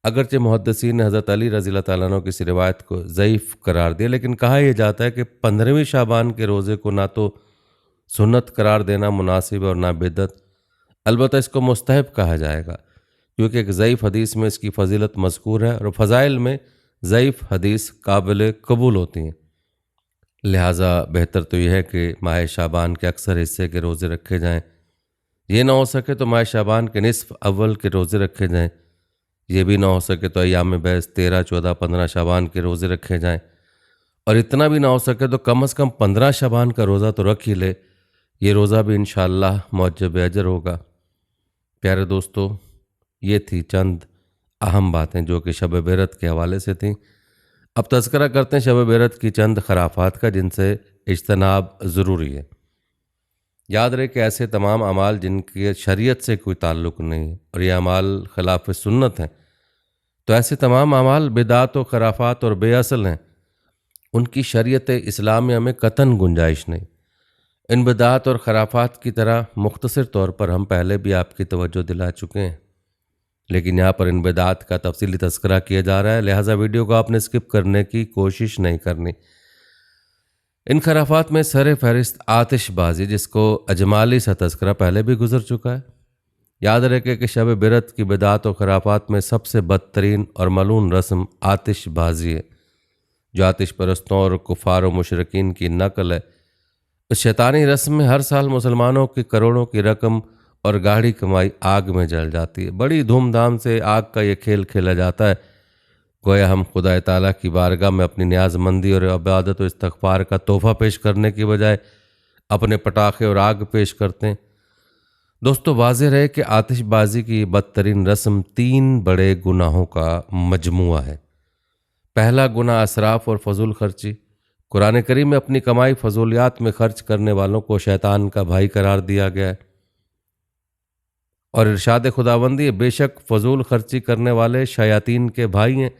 S1: अगरचे मुहद्दिसीन ने हज़रत अली रज़ियल्लाहु ताला अन्हु की इस रिवायत को ज़ईफ़ करार दिया, लेकिन कहा यह जाता है कि 15वीं शाबान के रोज़े को ना तो सुन्नत करार देना मुनासिब और ना बिदअत, अलबत्ता इसको मुस्तहब कहा जाएगा क्योंकि एक ज़ईफ़ हदीस में इसकी फ़जीलत मज़कूर है और फ़ज़ाइल में ज़ईफ़ हदीस काबिल कबूल होती हैं। लिहाजा बेहतर तो यह है कि माह शाबान के अक्सर हिस्से के रोज़े रखे जाएँ। ये ना हो सके तो माह शाबान के निसफ़ अव्वल के रोज़े रखे जाएँ। ये भी ना हो सके तो अय्याम बैस 13, 14, 15 शाबान के रोज़े रखे जाएँ। और इतना भी ना हो सके तो कम से कम 15 शाबान का रोज़ा तो रख ही ले। ये रोज़ा भी इंशाअल्लाह मौजब अजर होगा। प्यारे दोस्तों, ये थी चंद अहम बातें जो कि शब बिरत के हवाले से थीं। अब तज़किरा करते हैं शब बिरत की चंद खराफात का जिनसे इज्तनाब ज़रूरी है। याद रहे कि ऐसे तमाम अमाल जिनके शरीयत से कोई ताल्लुक़ नहीं और ये अमाल खिलाफ सुन्नत हैं, तो ऐसे तमाम अमाल बिदात व खराफात और बेअसल हैं, उनकी शरीयत इस्लामिया में कतन गुंजाइश नहीं। इन बिदात और खराफात की तरह मुख्तसर तौर पर हम पहले भी आपकी तवज्जो दिला चुके हैं, लेकिन यहाँ पर इन बिदात का तफसीली तज़किरा किया जा रहा है, लिहाजा वीडियो को आपने स्किप करने की कोशिश नहीं करनी। इन खराफात में सर फहरिस्त आतिशबाजी, जिसको अजमाली सा तज़किरा पहले भी गुजर चुका है। याद रखे कि शब बिरत की बिदात और खराफात में सबसे बदतरीन और मलून रस्म आतिशबाजी है, जो आतिश परस्तों और कुफार व मुशरिकीन की नकल है। इस शैतानी रस्म में हर साल मुसलमानों की करोड़ों की रकम और गाढ़ी कमाई आग में जल जाती है। बड़ी धूमधाम से आग का ये खेल खेला जाता है, गोया हम खुदा ताला की बारगाह में अपनी न्याज़मंदी और इबादत और इस्तग़फ़ार का तोहफ़ा पेश करने की बजाय अपने पटाखे और आग पेश करते हैं। दोस्तों वाज़ेह रहे कि आतिशबाज़ी की बदतरीन रस्म 3 बड़े गुनाहों का मजमूआ है। पहला गुनाह असराफ और फजूल खर्ची। कुरान करीम में अपनी कमाई फजूलियात में खर्च करने वालों को शैतान का भाई करार दिया गया है और इरशाद खुदाबंदी है, बेशक फजूल खर्ची करने वाले शयातीन के भाई हैं।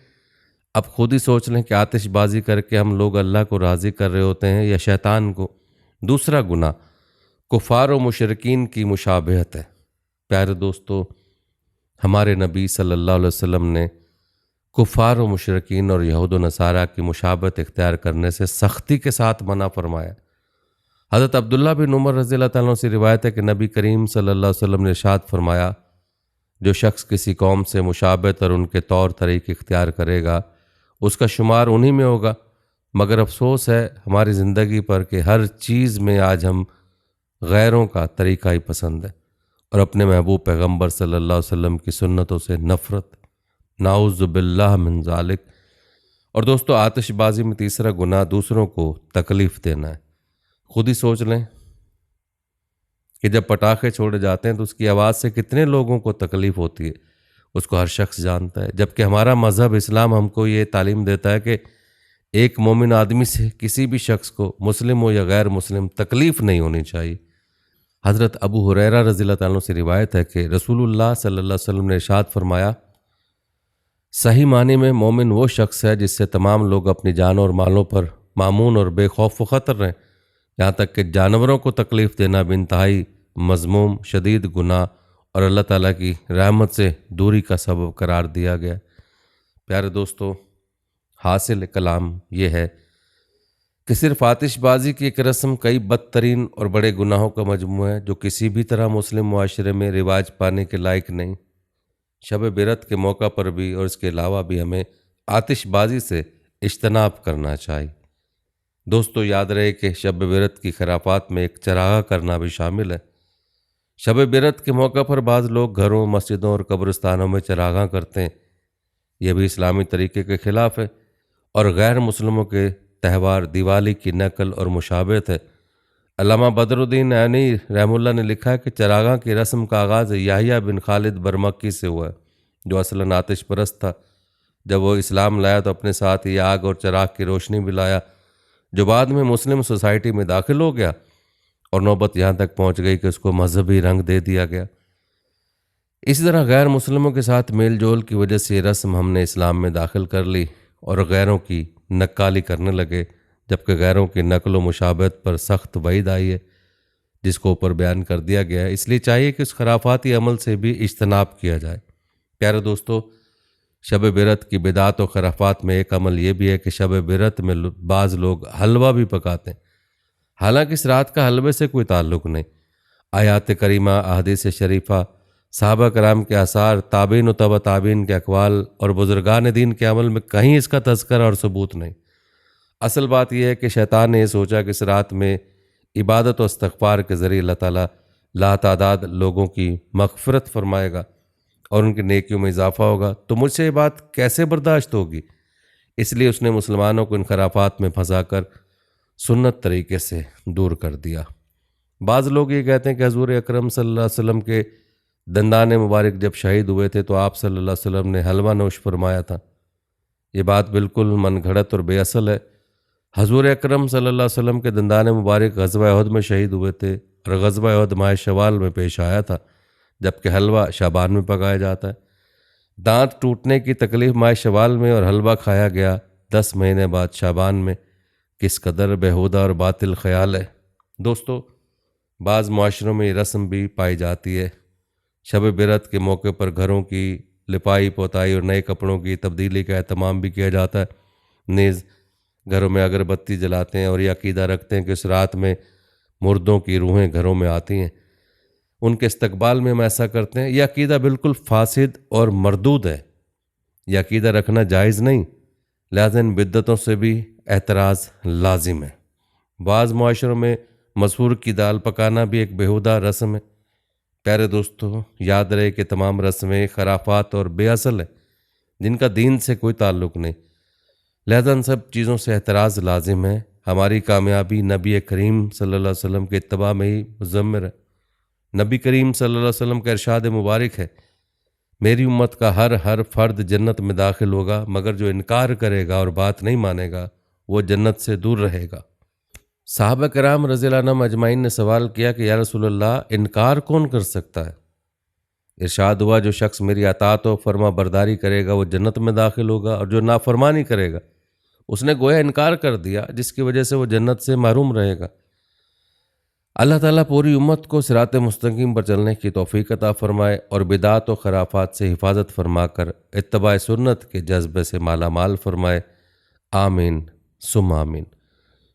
S1: अब खुद ही सोच लें कि आतिशबाजी करके हम लोग अल्लाह को राज़ी कर रहे होते हैं या शैतान को। दूसरा गुनाह कुफ़ार व मुशरिकीन की मुशाबहत है। प्यारे दोस्तों, हमारे नबी सल्लल्लाहु अलैहि वसल्लम ने कुफ़ार व मुशरिकीन और यहूद व नसारा की मुशाबहत इख्तियार करने से सख्ती के साथ मना फरमाया। हज़रत अब्दुल्ला बिन उमर रज़ी अल्लाह तआला से रिवायत है कि नबी करीम सल्लल्लाहु अलैहि वसल्लम ने इरशाद फरमाया, जो शख्स किसी कौम से मुशाबहत और उनके तौर तरीक़े इख्तियार करेगा उसका शुमार उन्हीं में होगा। मगर अफसोस है हमारी ज़िंदगी पर कि हर चीज़ में आज हम गैरों का तरीक़ा ही पसंद है और अपने महबूब पैगम्बर सल्लल्लाहु अलैहि वसल्लम की सुन्नतों से नफ़रत। नाउज़ु बिल्लाह मिन ज़ालिक। और दोस्तों, आतिशबाजी में तीसरा गुनाह दूसरों को तकलीफ़ देना है। खुद ही सोच लें कि जब पटाखे छोड़े जाते हैं तो उसकी आवाज़ से कितने लोगों को तकलीफ़ होती है, उसको हर शख्स जानता है। जबकि हमारा मज़हब इस्लाम हमको ये तालीम देता है कि एक मोमिन आदमी से किसी भी शख्स को, मुस्लिम हो या गैर मुस्लिम, तकलीफ़ नहीं होनी चाहिए। हज़रत अबू हुरैरा रज़ी अल्लाह तआला से रिवायत है कि रसूलुल्लाह सल्लल्लाहु अलैहि वसल्लम ने इरशाद फरमाया, सही मानी में मोमिन वो शख्स है जिससे तमाम लोग अपनी जान और मालों पर मामून और बेखौफ व ख़तर रहें, यहाँ तक कि जानवरों को तकलीफ़ देना बेइंतहाई मज़मूम शदीद गुनाह और अल्लाह ताला की रहमत से दूरी का सबब करार दिया गया। प्यारे दोस्तों, हासिल कलाम ये है कि सिर्फ आतिशबाजी की एक रस्म कई बदतरीन और बड़े गुनाहों का मजमू है जो किसी भी तरह मुस्लिम मुआशरे में रिवाज पाने के लायक नहीं। शब बिरत के मौका पर भी और इसके अलावा भी हमें आतिशबाजी से इज्तनाब करना चाहिए। दोस्तों, याद रहे कि शब बिरत की खराफात में एक चरागा करना भी शामिल है। शब बिरत के मौका पर बाज़ लोग घरों, मस्जिदों और कब्रिस्तानों में चरागा करते हैं। यह भी इस्लामी तरीके के ख़िलाफ़ है और गैर मुस्लिमों के त्यौहार दिवाली की नकल और मुशाबहत है। अल्लामा बदरुद्दीन ऐनी रहमुल्लाह ने लिखा है कि चरागा की रस्म का आगाज़ याहिया बिन खालिद बरमक्की से हुआ, जो असलन आतिश परस्त था। जब वो इस्लाम लाया तो अपने साथ ही आग और चराग की रोशनी भी लाया, जो बाद में मुस्लिम सोसाइटी में दाखिल हो गया और नौबत यहाँ तक पहुँच गई कि उसको मजहबी रंग दे दिया गया। इसी तरह गैर मुस्लिमों के साथ मेल जोल की वजह से ये रस्म हमने इस्लाम में दाखिल कर ली और गैरों की नक्काली करने लगे, जबकि गैरों की नकल व मुशाबहत पर सख्त वईद आई है जिसको ऊपर बयान कर दिया गया है। इसलिए चाहिए कि उस खराफाती अमल से भी इज्तनाब किया जाए। प्यारे दोस्तों, शब बिरत की बिदात और खराफात में एक अमल ये भी है कि शब बिरत में बाज़ लोग हलवा भी पकाते हैं। हालांकि इस रात का हलवे से कोई ताल्लुक़ नहीं। आयात करीमा, अहादीस शरीफा, साहबा कराम के आसार, ताबीन व तबा ताबीन के अकवाल और बुजुर्गान दीन के अमल में कहीं इसका तज़किरा और सबूत नहीं। असल बात यह है कि शैतान ने यह सोचा कि इस रात में इबादत और इस्तग़फ़ार के ज़रिए अल्लाह ताला लातादाद लोगों की मग़फ़िरत फरमाएगा और उनकी नेकियों में इजाफ़ा होगा, तो मुझसे ये बात कैसे बर्दाश्त होगी। इसलिए उसने मुसलमानों को इन खराफात में फंसाकर सुन्नत तरीके से दूर कर दिया। बाज़ लोग ये कहते हैं कि हज़ूर अकरम सल्लल्लाहु अलैहि वसल्लम के दंदान मुबारक जब शहीद हुए थे तो आप सल्लल्लाहु अलैहि वसल्लम ने हलवा नोश फरमाया था। ये बात बिल्कुल मनगढ़ंत और बेअसल है। हज़ूर अकरम सल्लल्लाहु अलैहि वसल्लम के दंदान मुबारक ग़ज़वा उहद में शहीद हुए थे और ग़ज़वा उहद माह शवाल में पेश आया था, जबकि हलवा शाबान में पकाया जाता है। दांत टूटने की तकलीफ़ माह शवाल में और हलवा खाया गया 10 महीने बाद शाबान में, किस कदर बेहुदा और बातिल ख्याल है। दोस्तों, बाज़ मुआशरों में ये रस्म भी पाई जाती है। शब बिरत के मौके पर घरों की लिपाई पोताई और नए कपड़ों की तब्दीली का एहतमाम भी किया जाता है। नेज़ घरों में अगरबत्ती जलाते हैं और यह अकीदा रखते हैं कि इस रात में मुर्दों की रूहें घरों में आती हैं। उनके इस्तकबाल में हम ऐसा करते हैं। यह अकीदा बिल्कुल फासिद और मरदूद है। यह अकीदा रखना जायज़ नहीं, लिहाजा इन बिद्दतों से भी एतराज़ लाजिम है। बाज़ मुआशरों में मसूर की दाल पकाना भी एक बेहुदा रस्म है। प्यारे दोस्तों, याद रहे कि तमाम रस्में खराफात और बेअसल हैं जिनका दीन से कोई ताल्लुक़ नहीं। लिहाजा इन सब चीज़ों से एतराज़ लाजिम है। हमारी कामयाबी नबी करीम सल्लल्लाहु अलैहि वसल्लम के इत्तबा में ही मुज़म्मिर है। नबी करीम सल्लल्लाहु अलैहि वसल्लम का इरशाद मुबारक है, मेरी उम्मत का हर फर्द जन्नत में दाखिल होगा, मगर जो इनकार करेगा और बात नहीं मानेगा वो जन्नत से दूर रहेगा। साहबा कराम रज़ियल्लाहु अन्हुम अजमाइन ने सवाल किया कि या रसूलल्लाह, इनकार कौन कर सकता है? इरशाद हुआ, जो शख्स मेरी अताअत और फर्मा बरदारी करेगा वो जन्नत में दाखिल होगा, और जो नाफरमानी करेगा उसने गोया इनकार कर दिया, जिसकी वजह से वो जन्नत से महरूम रहेगा। अल्लाह ताला पूरी उम्मत को सिरात मुस्तकीम पर चलने की तौफीक अता फरमाए और बिदात व खराफात से हिफाजत फरमाकर इत्तबा सुन्नत के जज्बे से माला माल फरमाए। आमीन सुम आमीन।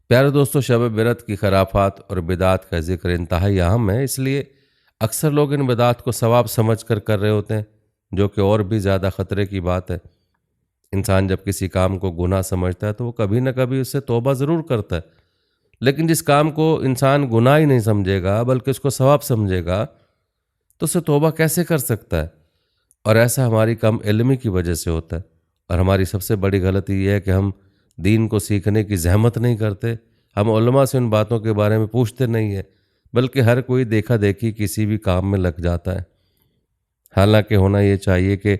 S1: प्यारे दोस्तों, शब बिरत की खराफात और बिदात का जिक्र इंतहाई अहम है, इसलिए अक्सर लोग इन बिदात को सवाब समझ कर रहे होते हैं, जो कि और भी ज़्यादा ख़तरे की बात है। इंसान जब किसी काम को गुनाह समझता है तो वो कभी ना कभी उससे तौबा ज़रूर करता है, लेकिन जिस काम को इंसान गुनाह ही नहीं समझेगा बल्कि उसको सवाब समझेगा तो उससे तौबा कैसे कर सकता है? और ऐसा हमारी कम इल्मी की वजह से होता है। और हमारी सबसे बड़ी गलती यह है कि हम दीन को सीखने की जहमत नहीं करते, हम उलमा से उन बातों के बारे में पूछते नहीं है, बल्कि हर कोई देखा देखी किसी भी काम में लग जाता है। हालांकि होना ये चाहिए कि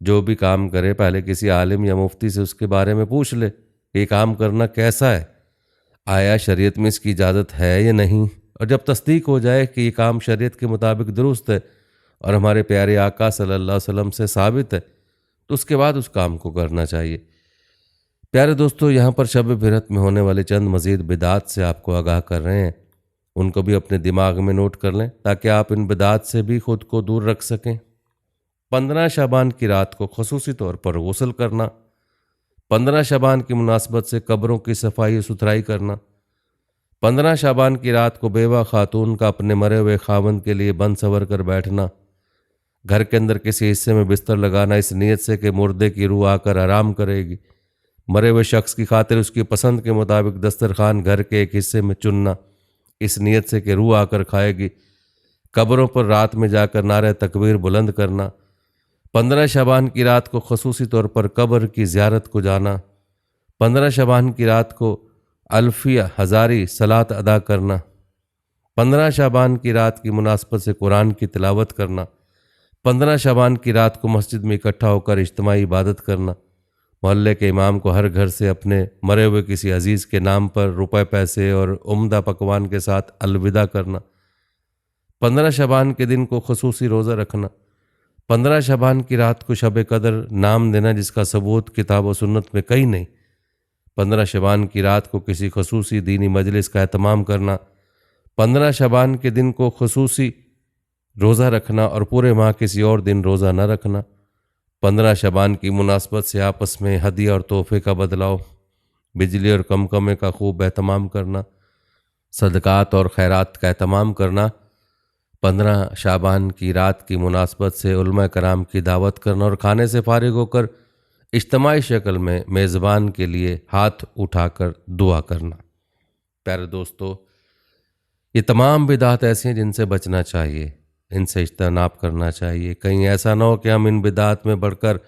S1: जो भी काम करे पहले किसी आलिम या मुफ्ती से उसके बारे में पूछ ले कि ये काम करना कैसा है, आया शरीयत में इसकी इजाज़त है या नहीं। और जब तस्दीक हो जाए कि ये काम शरीयत के मुताबिक दुरुस्त है और हमारे प्यारे आका सल्लल्लाहु अलैहि वसल्लम से साबित है, तो उसके बाद उस काम को करना चाहिए। प्यारे दोस्तों, यहाँ पर शब बिरत में होने वाले चंद मज़ीद बिदात से आपको आगाह कर रहे हैं, उनको भी अपने दिमाग में नोट कर लें ताकि आप इन बिदात से भी खुद को दूर रख सकें। 15 शाबान की रात को खसूसी तौर पर गुस्ल करना, 15 शाबान की मुनासबत से कब्रों की सफाई सुथराई करना, 15 शाबान की रात को बेवा खातून का अपने मरे हुए खावंद के लिए बंद सवर कर बैठना, घर के अंदर किसी हिस्से में बिस्तर लगाना इस नीयत से कि मुर्दे की रूह आकर आराम करेगी, मरे हुए शख्स की खातिर उसकी पसंद के मुताबिक दस्तरखान घर के एक हिस्से में चुनना इस नीयत से कि रूह आकर खाएगी, कब्रों पर रात में जाकर नारे तकबीर बुलंद करना, 15 शाबान की रात को खसूसी तौर पर कब्र की ज़ियारत को जाना, 15 शाबान की रात को अल्फिया हज़ारी सलात अदा करना, 15 शाबान की रात की मुनासबत से कुरान की तिलावत करना, 15 शाबान की रात को मस्जिद में इकट्ठा होकर इज्तिमाई इबादत करना, मोहल्ले के इमाम को हर घर से अपने मरे हुए किसी अजीज़ के नाम पर रुपए पैसे और उम्दा पकवान के साथ अलविदा करना, 15 शाबान के दिन को खसूसी रोज़ा रखना, 15 शाबान की रात को शब कदर नाम देना जिसका सबूत किताब व सुन्नत में कहीं नहीं, 15 शाबान की रात को किसी खसूसी दीनी मजलिस का एहतमाम करना, 15 शाबान के दिन को खसूसी रोज़ा रखना और पूरे माह किसी और दिन रोज़ा न रखना, 15 शाबान की मुनासबत से आपस में हदिया और तोहफे का बदलाव, बिजली और कमकमे का खूब एहतमाम करना, सदक़ात और खैरात का एहतमाम करना, 15 शाबान की रात की मुनासबत से उलमा कराम की दावत करना और खाने से फारिग होकर इज्तिमाई शक्ल में मेज़बान के लिए हाथ उठाकर दुआ करना। प्यारे दोस्तों, ये तमाम बिदात ऐसी हैं जिनसे बचना चाहिए, इनसे इज्तनाब करना चाहिए। कहीं ऐसा ना हो कि हम इन बिदात में बढ़कर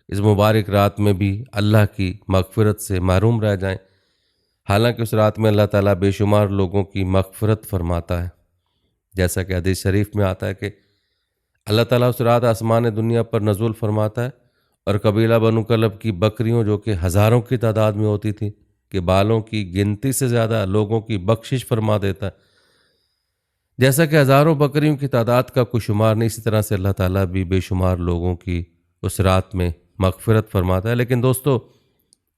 S1: इस मुबारक रात में भी अल्लाह की मग़फ़िरत से महरूम रह जाएं। हालांकि उस रात में अल्लाह ताला बेशुमार लोगों की मग़फ़िरत फरमाता है, जैसा कि हदीस शरीफ में आता है कि अल्लाह ताला उस रात आसमान दुनिया पर नज़ुल फरमाता है और कबीला बनु कलब की बकरियों, जो कि हज़ारों की तादाद में होती थी, कि बालों की गिनती से ज़्यादा लोगों की बख्शिश फरमा देता है। जैसा कि हज़ारों बकरियों की तादाद का कोई शुमार नहीं, इसी तरह से अल्लाह ताला भी बेशुमार लोगों की उस रात में मग़फ़िरत फरमाता है। लेकिन दोस्तों,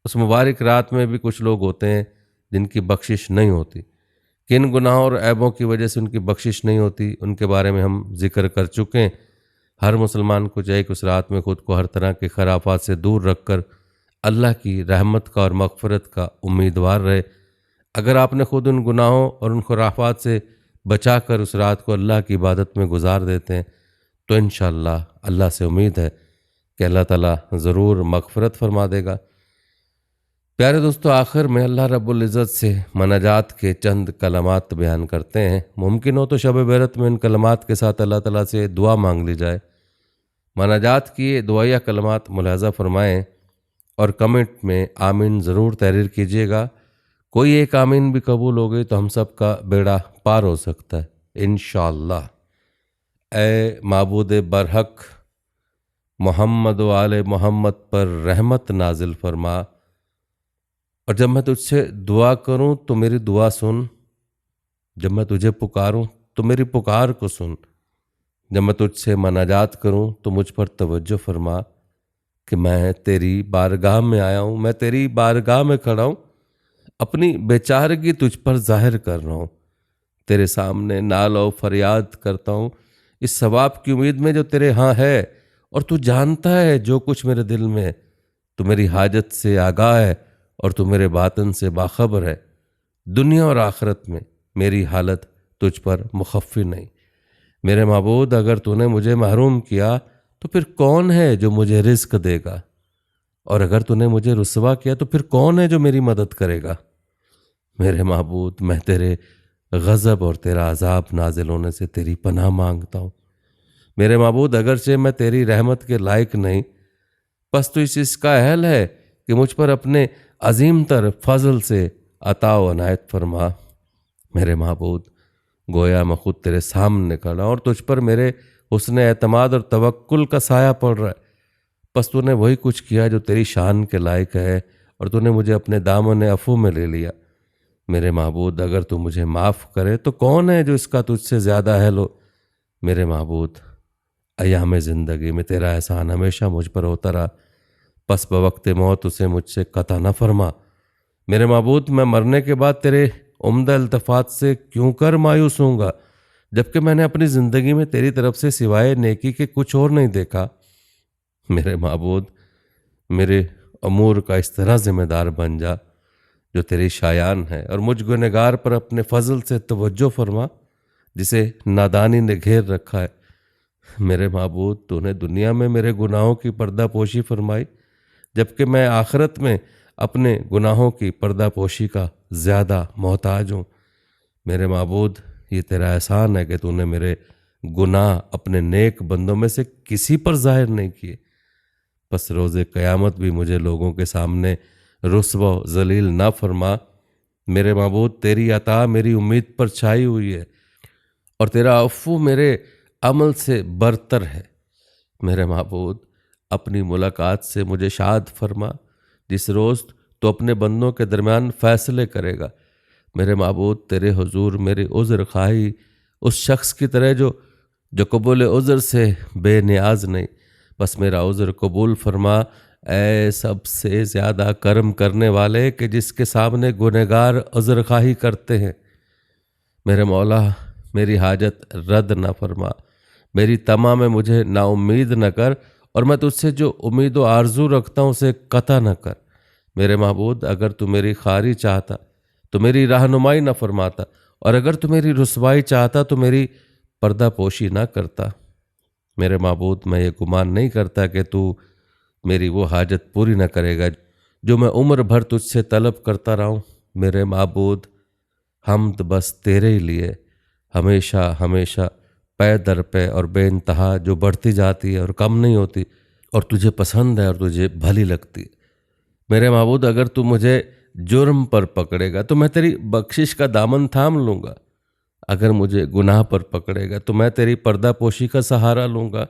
S1: उस मुबारक रात में भी कुछ लोग होते हैं जिनकी बख्शिश नहीं होती। किन गुनाहों और ऐबों की वजह से उनकी बख्शिश नहीं होती, उनके बारे में हम जिक्र कर चुके हैं। हर मुसलमान को चाहिए कि उस रात में ख़ुद को हर तरह के खराफात से दूर रख कर अल्लाह की रहमत का और मग़फ़िरत का उम्मीदवार रहे। अगर आपने ख़ुद उन गुनाहों और उन खराफात से बचा कर उस रात को अल्लाह की इबादत में गुजार देते हैं तो इंशाअल्लाह अल्लाह से उम्मीद है कि अल्लाह ताला ज़रूर मग़फ़िरत फरमा देगा। प्यारे दोस्तों, आखिर में अल्लाह रब्बुल इज़्ज़त से मनाजात के चंद कलमात बयान करते हैं। मुमकिन हो तो शब बैरत में इन कलमात के साथ अल्लाह ताला से दुआ मांग ली जाए। मनाजात की दुआया कलमात मुलाज़ा फरमाएँ और कमेंट में आमीन ज़रूर तहरीर कीजिएगा। कोई एक आमीन भी कबूल हो गई तो हम सब का बेड़ा पार हो सकता है इंशाअल्लाह। ए माबूद बरहक मोहम्मद व आले मोहम्मद पर रहमत नाजिल फरमा। और जब मैं तुझसे दुआ करूं तो मेरी दुआ सुन, जब मैं तुझे पुकारूं तो मेरी पुकार को सुन, जब मैं तुझसे मनाजात करूं तो मुझ पर तवज्जो फरमा कि मैं तेरी बारगाह में आया हूं, मैं तेरी बारगाह में खड़ा हूं, अपनी बेचारगी तुझ पर जाहिर कर रहा हूं, तेरे सामने नालो फरियाद करता हूं इस सवाब की उम्मीद में जो तेरे यहाँ है। और तू जानता है जो कुछ मेरे दिल में है, तू मेरी हाजत से आगाह है और तू मेरे बातन से बाखबर है। दुनिया और आखिरत में मेरी हालत तुझ पर मुखफ़ी नहीं। मेरे माबूद, अगर तूने मुझे महरूम किया तो फिर कौन है जो मुझे रिस्क देगा, और अगर तूने मुझे रुसवा किया तो फिर कौन है जो मेरी मदद करेगा। मेरे माबूद, मैं तेरे गज़ब और तेरा अजाब नाजिल होने से तेरी पनाह मांगता हूँ। मेरे माबूद, अगरचे मैं तेरी रहमत के लायक नहीं, बस तो इस चीज़ का अहल है कि मुझ पर अपने अजीम तर फजल से अता व अनायत फरमा। मेरे माबूद, गोया मैं खुद तेरे सामने खड़ा और तुझ पर मेरे हुस्न एतमाद और तवक्कुल का साया पड़ रहा है। बस तूने वही कुछ किया जो तेरी शान के लायक है और तूने मुझे अपने दामन अफू में ले लिया। मेरे माबूद, अगर तू मुझे माफ़ करे तो कौन है जो इसका तुझसे ज़्यादा अहल हो। मेरे माबूद, अयाम ज़िंदगी में तेरा एहसान हमेशा मुझ पर होता रहा, बस बवक्त मौत उसे मुझसे कता न फरमा। मेरे माबूद, मैं मरने के बाद तेरे उम्दा अल्तफ़ात से क्यों कर मायूस होऊंगा, जबकि मैंने अपनी ज़िंदगी में तेरी तरफ से सिवाय नेकी के कुछ और नहीं देखा। मेरे माबूद, मेरे अमूर का इस तरह ज़िम्मेदार बन जा जो तेरी शायान है, और मुझ गुनहगार पर अपने फजल से तवज्जो फरमा जिसे नादानी ने घेर रखा है। मेरे माबूद, तूने दुनिया में मेरे गुनाहों की पर्दा पोशी फरमाई, जबकि मैं आखिरत में अपने गुनाहों की पर्दा पोशी का ज़्यादा मोहताज हूँ। मेरे माबूद, ये तेरा एहसान है कि तूने मेरे गुनाह अपने नेक बंदों में से किसी पर जाहिर नहीं किए। बस रोज़े क़यामत भी मुझे लोगों के सामने रुस्वा जलील ना फरमा। मेरे माबूद, तेरी अता मेरी उम्मीद पर छाई हुई है और तेरा अफ़ू मेरे अमल से बरतर है। मेरे माबूद, अपनी मुलाकात से मुझे शाद फरमा जिस रोज़ तो अपने बंदों के दरमियान फ़ैसले करेगा। मेरे माबूद, तेरे हुजूर मेरे उज़्र खाही उस शख्स की तरह जो कबूल उज़्र से बेनियाज नहीं, बस मेरा उज़्र कबूल फरमा ऐ सबसे ज़्यादा कर्म करने वाले कि जिसके सामने गुनहगार उज़्र खाही करते हैं। मेरे मौला, मेरी हाजत रद्द न फरमा, मेरी तमा में मुझे नाउम्मीद न कर, और मैं तुझसे जो उम्मीद व आरजू रखता हूँ उसे कता न कर। मेरे महबूद, अगर तू मेरी खारी चाहता तो मेरी रहनुमाई न फरमाता, और अगर तू मेरी रुसवाई चाहता तो मेरी पर्दा पोशी न करता। मेरे महबूद, मैं ये गुमान नहीं करता कि तू मेरी वो हाजत पूरी न करेगा जो मैं उम्र भर तुझसे तलब करता रहा हूँ। मेरे महबूद, हमद बस तेरे ही लिए हमेशा हमेशा पै दर पे और बेइंतहा जो बढ़ती जाती है और कम नहीं होती, और तुझे पसंद है और तुझे भली लगती है। मेरे महबूद, अगर तू मुझे जुर्म पर पकड़ेगा तो मैं तेरी बख्शिश का दामन थाम लूँगा, अगर मुझे गुनाह पर पकड़ेगा तो मैं तेरी पर्दा पोशी का सहारा लूँगा,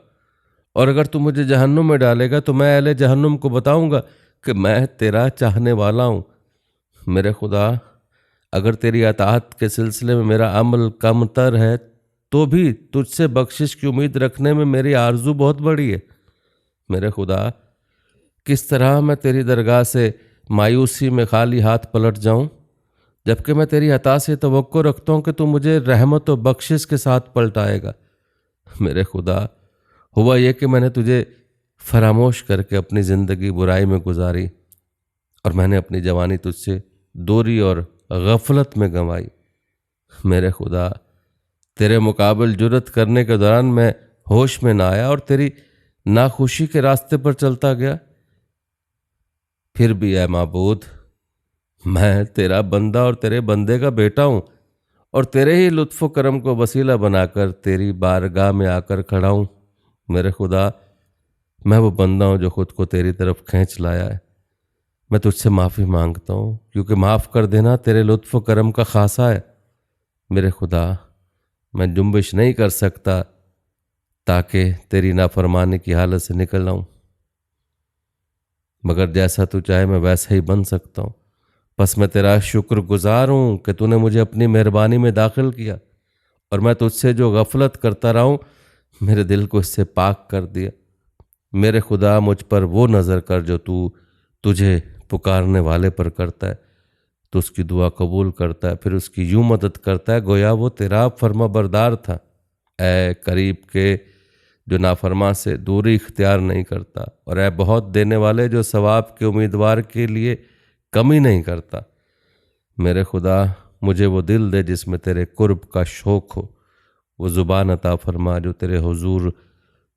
S1: और अगर तू मुझे जहन्नुम में डालेगा तो मैं अहले जहन्नुम को बताऊँगा कि मैं तेरा चाहने वाला हूँ। मेरे खुदा, अगर तेरी अताअत के सिलसिले में मेरा अमल कम तर है तो भी तुझसे बख्शिश की उम्मीद रखने में मेरी आरजू बहुत बड़ी है। मेरे खुदा, किस तरह मैं तेरी दरगाह से मायूसी में खाली हाथ पलट जाऊं, जबकि मैं तेरी अता से तवक्को रखता हूं कि तू मुझे रहमत और बख्शिश के साथ पलटाएगा। मेरे खुदा, हुआ ये कि मैंने तुझे फरामोश करके अपनी ज़िंदगी बुराई में गुजारी, और मैंने अपनी जवानी तुझसे दूरी और गफलत में गंवाई। मेरे खुदा, तेरे मुकाबल जुर्रत करने के दौरान मैं होश में ना आया और तेरी नाखुशी के रास्ते पर चलता गया। फिर भी ऐ माबूद, मैं तेरा बंदा और तेरे बंदे का बेटा हूँ, और तेरे ही लुत्फ़ करम को वसीला बनाकर तेरी बारगाह में आकर खड़ा हूँ। मेरे खुदा, मैं वो बंदा हूँ जो खुद को तेरी तरफ खींच लाया है। मैं तुझसे माफ़ी मांगता हूँ, क्योंकि माफ़ कर देना तेरे लुत्फ़ करम का खासा है। मेरे खुदा, मैं जुम्बिश नहीं कर सकता ताकि तेरी नाफरमानी की हालत से निकल आऊँ, मगर जैसा तू चाहे मैं वैसा ही बन सकता हूँ। बस मैं तेरा शुक्रगुजार हूँ कि तूने मुझे अपनी मेहरबानी में दाखिल किया और मैं तुझसे जो गफलत करता रहा हूँ मेरे दिल को इससे पाक कर दिया। मेरे खुदा मुझ पर वो नज़र कर जो तू तुझे पुकारने वाले पर करता है। तो उसकी दुआ कबूल करता है, फिर उसकी यूं मदद करता है गोया वो तेरा फर्मा बरदार था। ए करीब के जो नाफरमा से दूरी इख्तियार नहीं करता, और ए बहुत देने वाले जो सवाब के उम्मीदवार के लिए कमी नहीं करता। मेरे खुदा मुझे वो दिल दे जिसमें तेरे कुर्ब का शौक़ हो, वो ज़ुबान अता फरमा जो तेरे हुजूर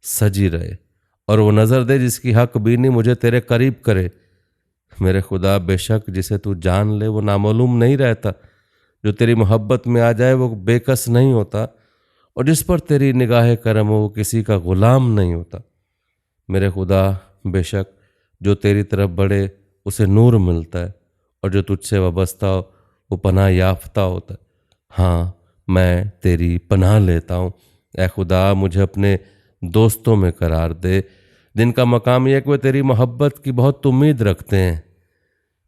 S1: सजी रहे, और वो नज़र दे जिसकी हक बीनी मुझे तेरे करीब करे। मेरे खुदा बेशक जिसे तू जान ले वो नामालूम नहीं रहता, जो तेरी मोहब्बत में आ जाए वो बेकस नहीं होता, और जिस पर तेरी निगाह करम हो वो किसी का ग़ुलाम नहीं होता। मेरे खुदा बेशक जो तेरी तरफ बढ़े उसे नूर मिलता है, और जो तुझसे वाबस्ता हो वो पनाह याफ्ता होता है। हाँ, मैं तेरी पनाह लेता हूँ। ए खुदा मुझे अपने दोस्तों में करार दे जिनका मकाम यह कि वे तेरी मोहब्बत की बहुत उम्मीद रखते हैं।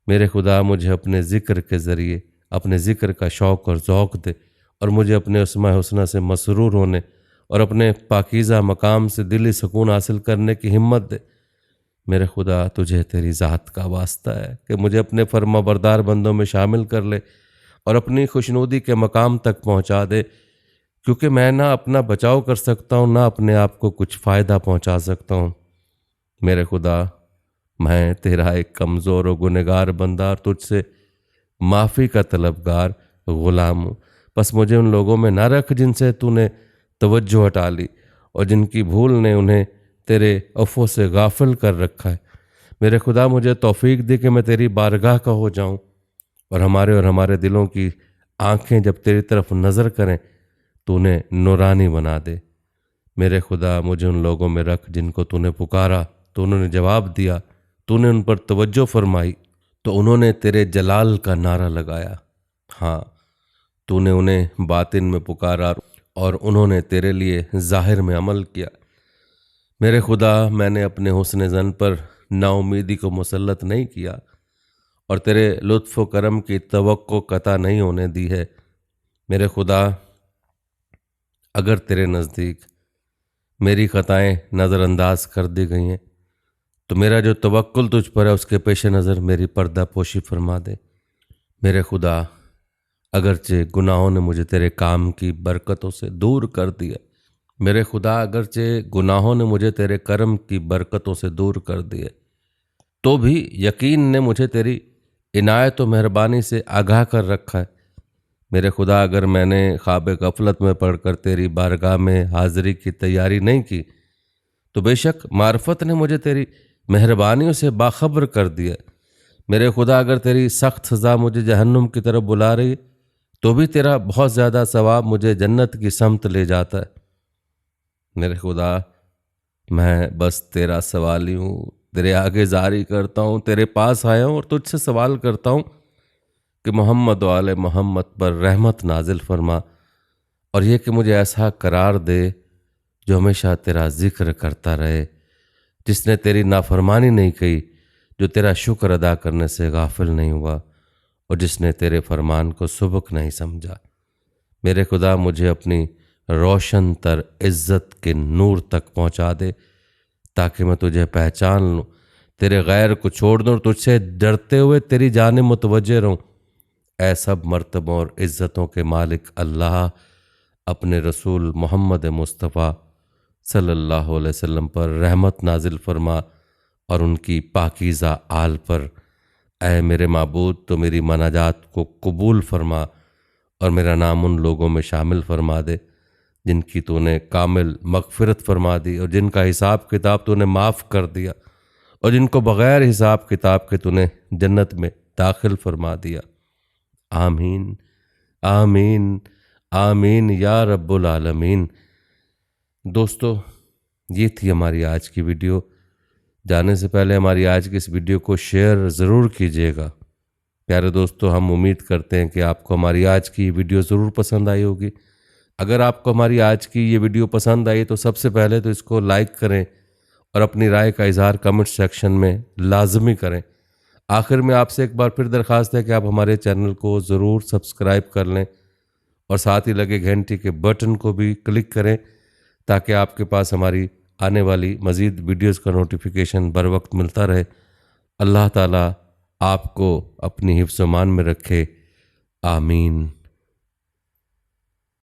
S1: मेरे खुदा मुझे अपने ज़िक्र के ज़रिए अपने ज़िक्र का शौक़ और ज़ौक़ दे, और मुझे अपने अस्मा हुस्ना से मसरूर होने और अपने पाकीज़ा मकाम से दिली सुकून हासिल करने की हिम्मत दे। मेरे खुदा तुझे तेरी ज़ात का वास्ता है कि मुझे अपने फर्माबरदार बंदों में शामिल कर ले और अपनी खुशनुदी के मकाम तक पहुँचा दे, क्योंकि मैं ना अपना बचाव कर सकता हूँ ना अपने आप को कुछ फ़ायदा पहुँचा सकता हूँ। मेरे खुदा मैं तेरा एक कमज़ोर और गुनहगार बंदा और तुझसे माफ़ी का तलबगार ग़ुलाम हूँ। बस मुझे उन लोगों में ना रख जिनसे तूने तवज्जो हटा ली और जिनकी भूल ने उन्हें तेरे अफ़्वो से गाफिल कर रखा है। मेरे खुदा मुझे तौफीक दे कि मैं तेरी बारगाह का हो जाऊँ, और हमारे दिलों की आँखें जब तेरी तरफ नज़र करें तो उन्हें नूरानी बना दे। मेरे खुदा मुझे उन लोगों में रख जिनको तूने पुकारा तो उन्होंने जवाब दिया, तूने उन पर तवज्जो फरमाई तो उन्होंने तेरे जलाल का नारा लगाया। हाँ, तूने उन्हें बातिन में पुकारा और उन्होंने तेरे लिए ज़ाहिर में अमल किया। मेरे खुदा मैंने अपने हुस्न ज़न पर नाउमीदी को मुसल्लत नहीं किया और तेरे लुत्फ़ व करम की तवक्को कता नहीं होने दी है। मेरे खुदा अगर तेरे नज़दीक मेरी ख़ताएँ नज़रअंदाज कर दी गई हैं तो मेरा जो तवक्कुल तुझ पर है उसके पेश नज़र मेरी पर्दा पोशी फरमा दे। मेरे खुदा अगरचे गुनाहों ने मुझे तेरे काम की बरकतों से दूर कर दिया, मेरे खुदा अगरचे गुनाहों ने मुझे तेरे करम की बरकतों से दूर कर दिया, तो भी यकीन ने मुझे तेरी इनायत व मेहरबानी से आगाह कर रखा है। मेरे खुदा अगर मैंने ख्वाब गफलत में पढ़कर तेरी बारगाह में हाज़िरी की तैयारी नहीं की तो बेशक मार्फत ने मुझे तेरी मेहरबानियों से बाखबर कर दिया। मेरे खुदा अगर तेरी सख्त सज़ा मुझे जहन्नुम की तरफ बुला रही तो भी तेरा बहुत ज़्यादा सवाब मुझे जन्नत की समत ले जाता है। मेरे खुदा मैं बस तेरा सवाली हूँ, तेरे आगे जारी करता हूँ, तेरे पास आया हूँ और तुझसे सवाल करता हूँ कि मोहम्मद वाले मोहम्मद पर रहमत नाजिल फरमा, और ये कि मुझे ऐसा करार दे जो हमेशा तेरा जिक्र करता रहे, जिसने तेरी नाफरमानी नहीं की, जो तेरा शुक्र अदा करने से गाफिल नहीं हुआ और जिसने तेरे फरमान को सुबक नहीं समझा। मेरे खुदा मुझे अपनी रोशन तर इज़्ज़त के नूर तक पहुँचा दे ताकि मैं तुझे पहचान लूँ, तेरे गैर को छोड़ दूँ और तुझसे डरते हुए तेरी जानिब मुतवज्जे रहूँ। ऐ सब मर्तबों और इज़्ज़तों के मालिक अल्लाह, अपने रसूल मोहम्मद मुस्तफ़ा सल्लल्लाहु अलैहि वसल्लम पर रहमत नाजिल फरमा और उनकी पाकीज़ा आल पर। ऐ मेरे माबूद तो मेरी मनाजात को कबूल फरमा और मेरा नाम उन लोगों में शामिल फरमा दे जिनकी तूने कामिल मग़फ़िरत फरमा दी और जिनका हिसाब किताब तूने माफ़ कर दिया और जिनको बग़ैर हिसाब किताब के तूने जन्नत में दाखिल फरमा दिया। आमीन आमीन आमीन या रब्बुल आलमीन। दोस्तों, ये थी हमारी आज की वीडियो। जाने से पहले हमारी आज की इस वीडियो को शेयर ज़रूर कीजिएगा। प्यारे दोस्तों, हम उम्मीद करते हैं कि आपको हमारी आज की वीडियो ज़रूर पसंद आई होगी। अगर आपको हमारी आज की ये वीडियो पसंद आई तो सबसे पहले तो इसको लाइक करें और अपनी राय का इजहार कमेंट सेक्शन में लाजमी करें। आखिर में आपसे एक बार फिर दरख्वास्त है कि आप हमारे चैनल को ज़रूर सब्सक्राइब कर लें और साथ ही लगे घंटी के बटन को भी क्लिक करें ताकि आपके पास हमारी आने वाली मज़ीद वीडियोज़ का नोटिफिकेशन बर वक्त मिलता रहे। अल्लाह ताला आपको अपनी हिफ्ज़-ओ-मान में रखे। आमीन।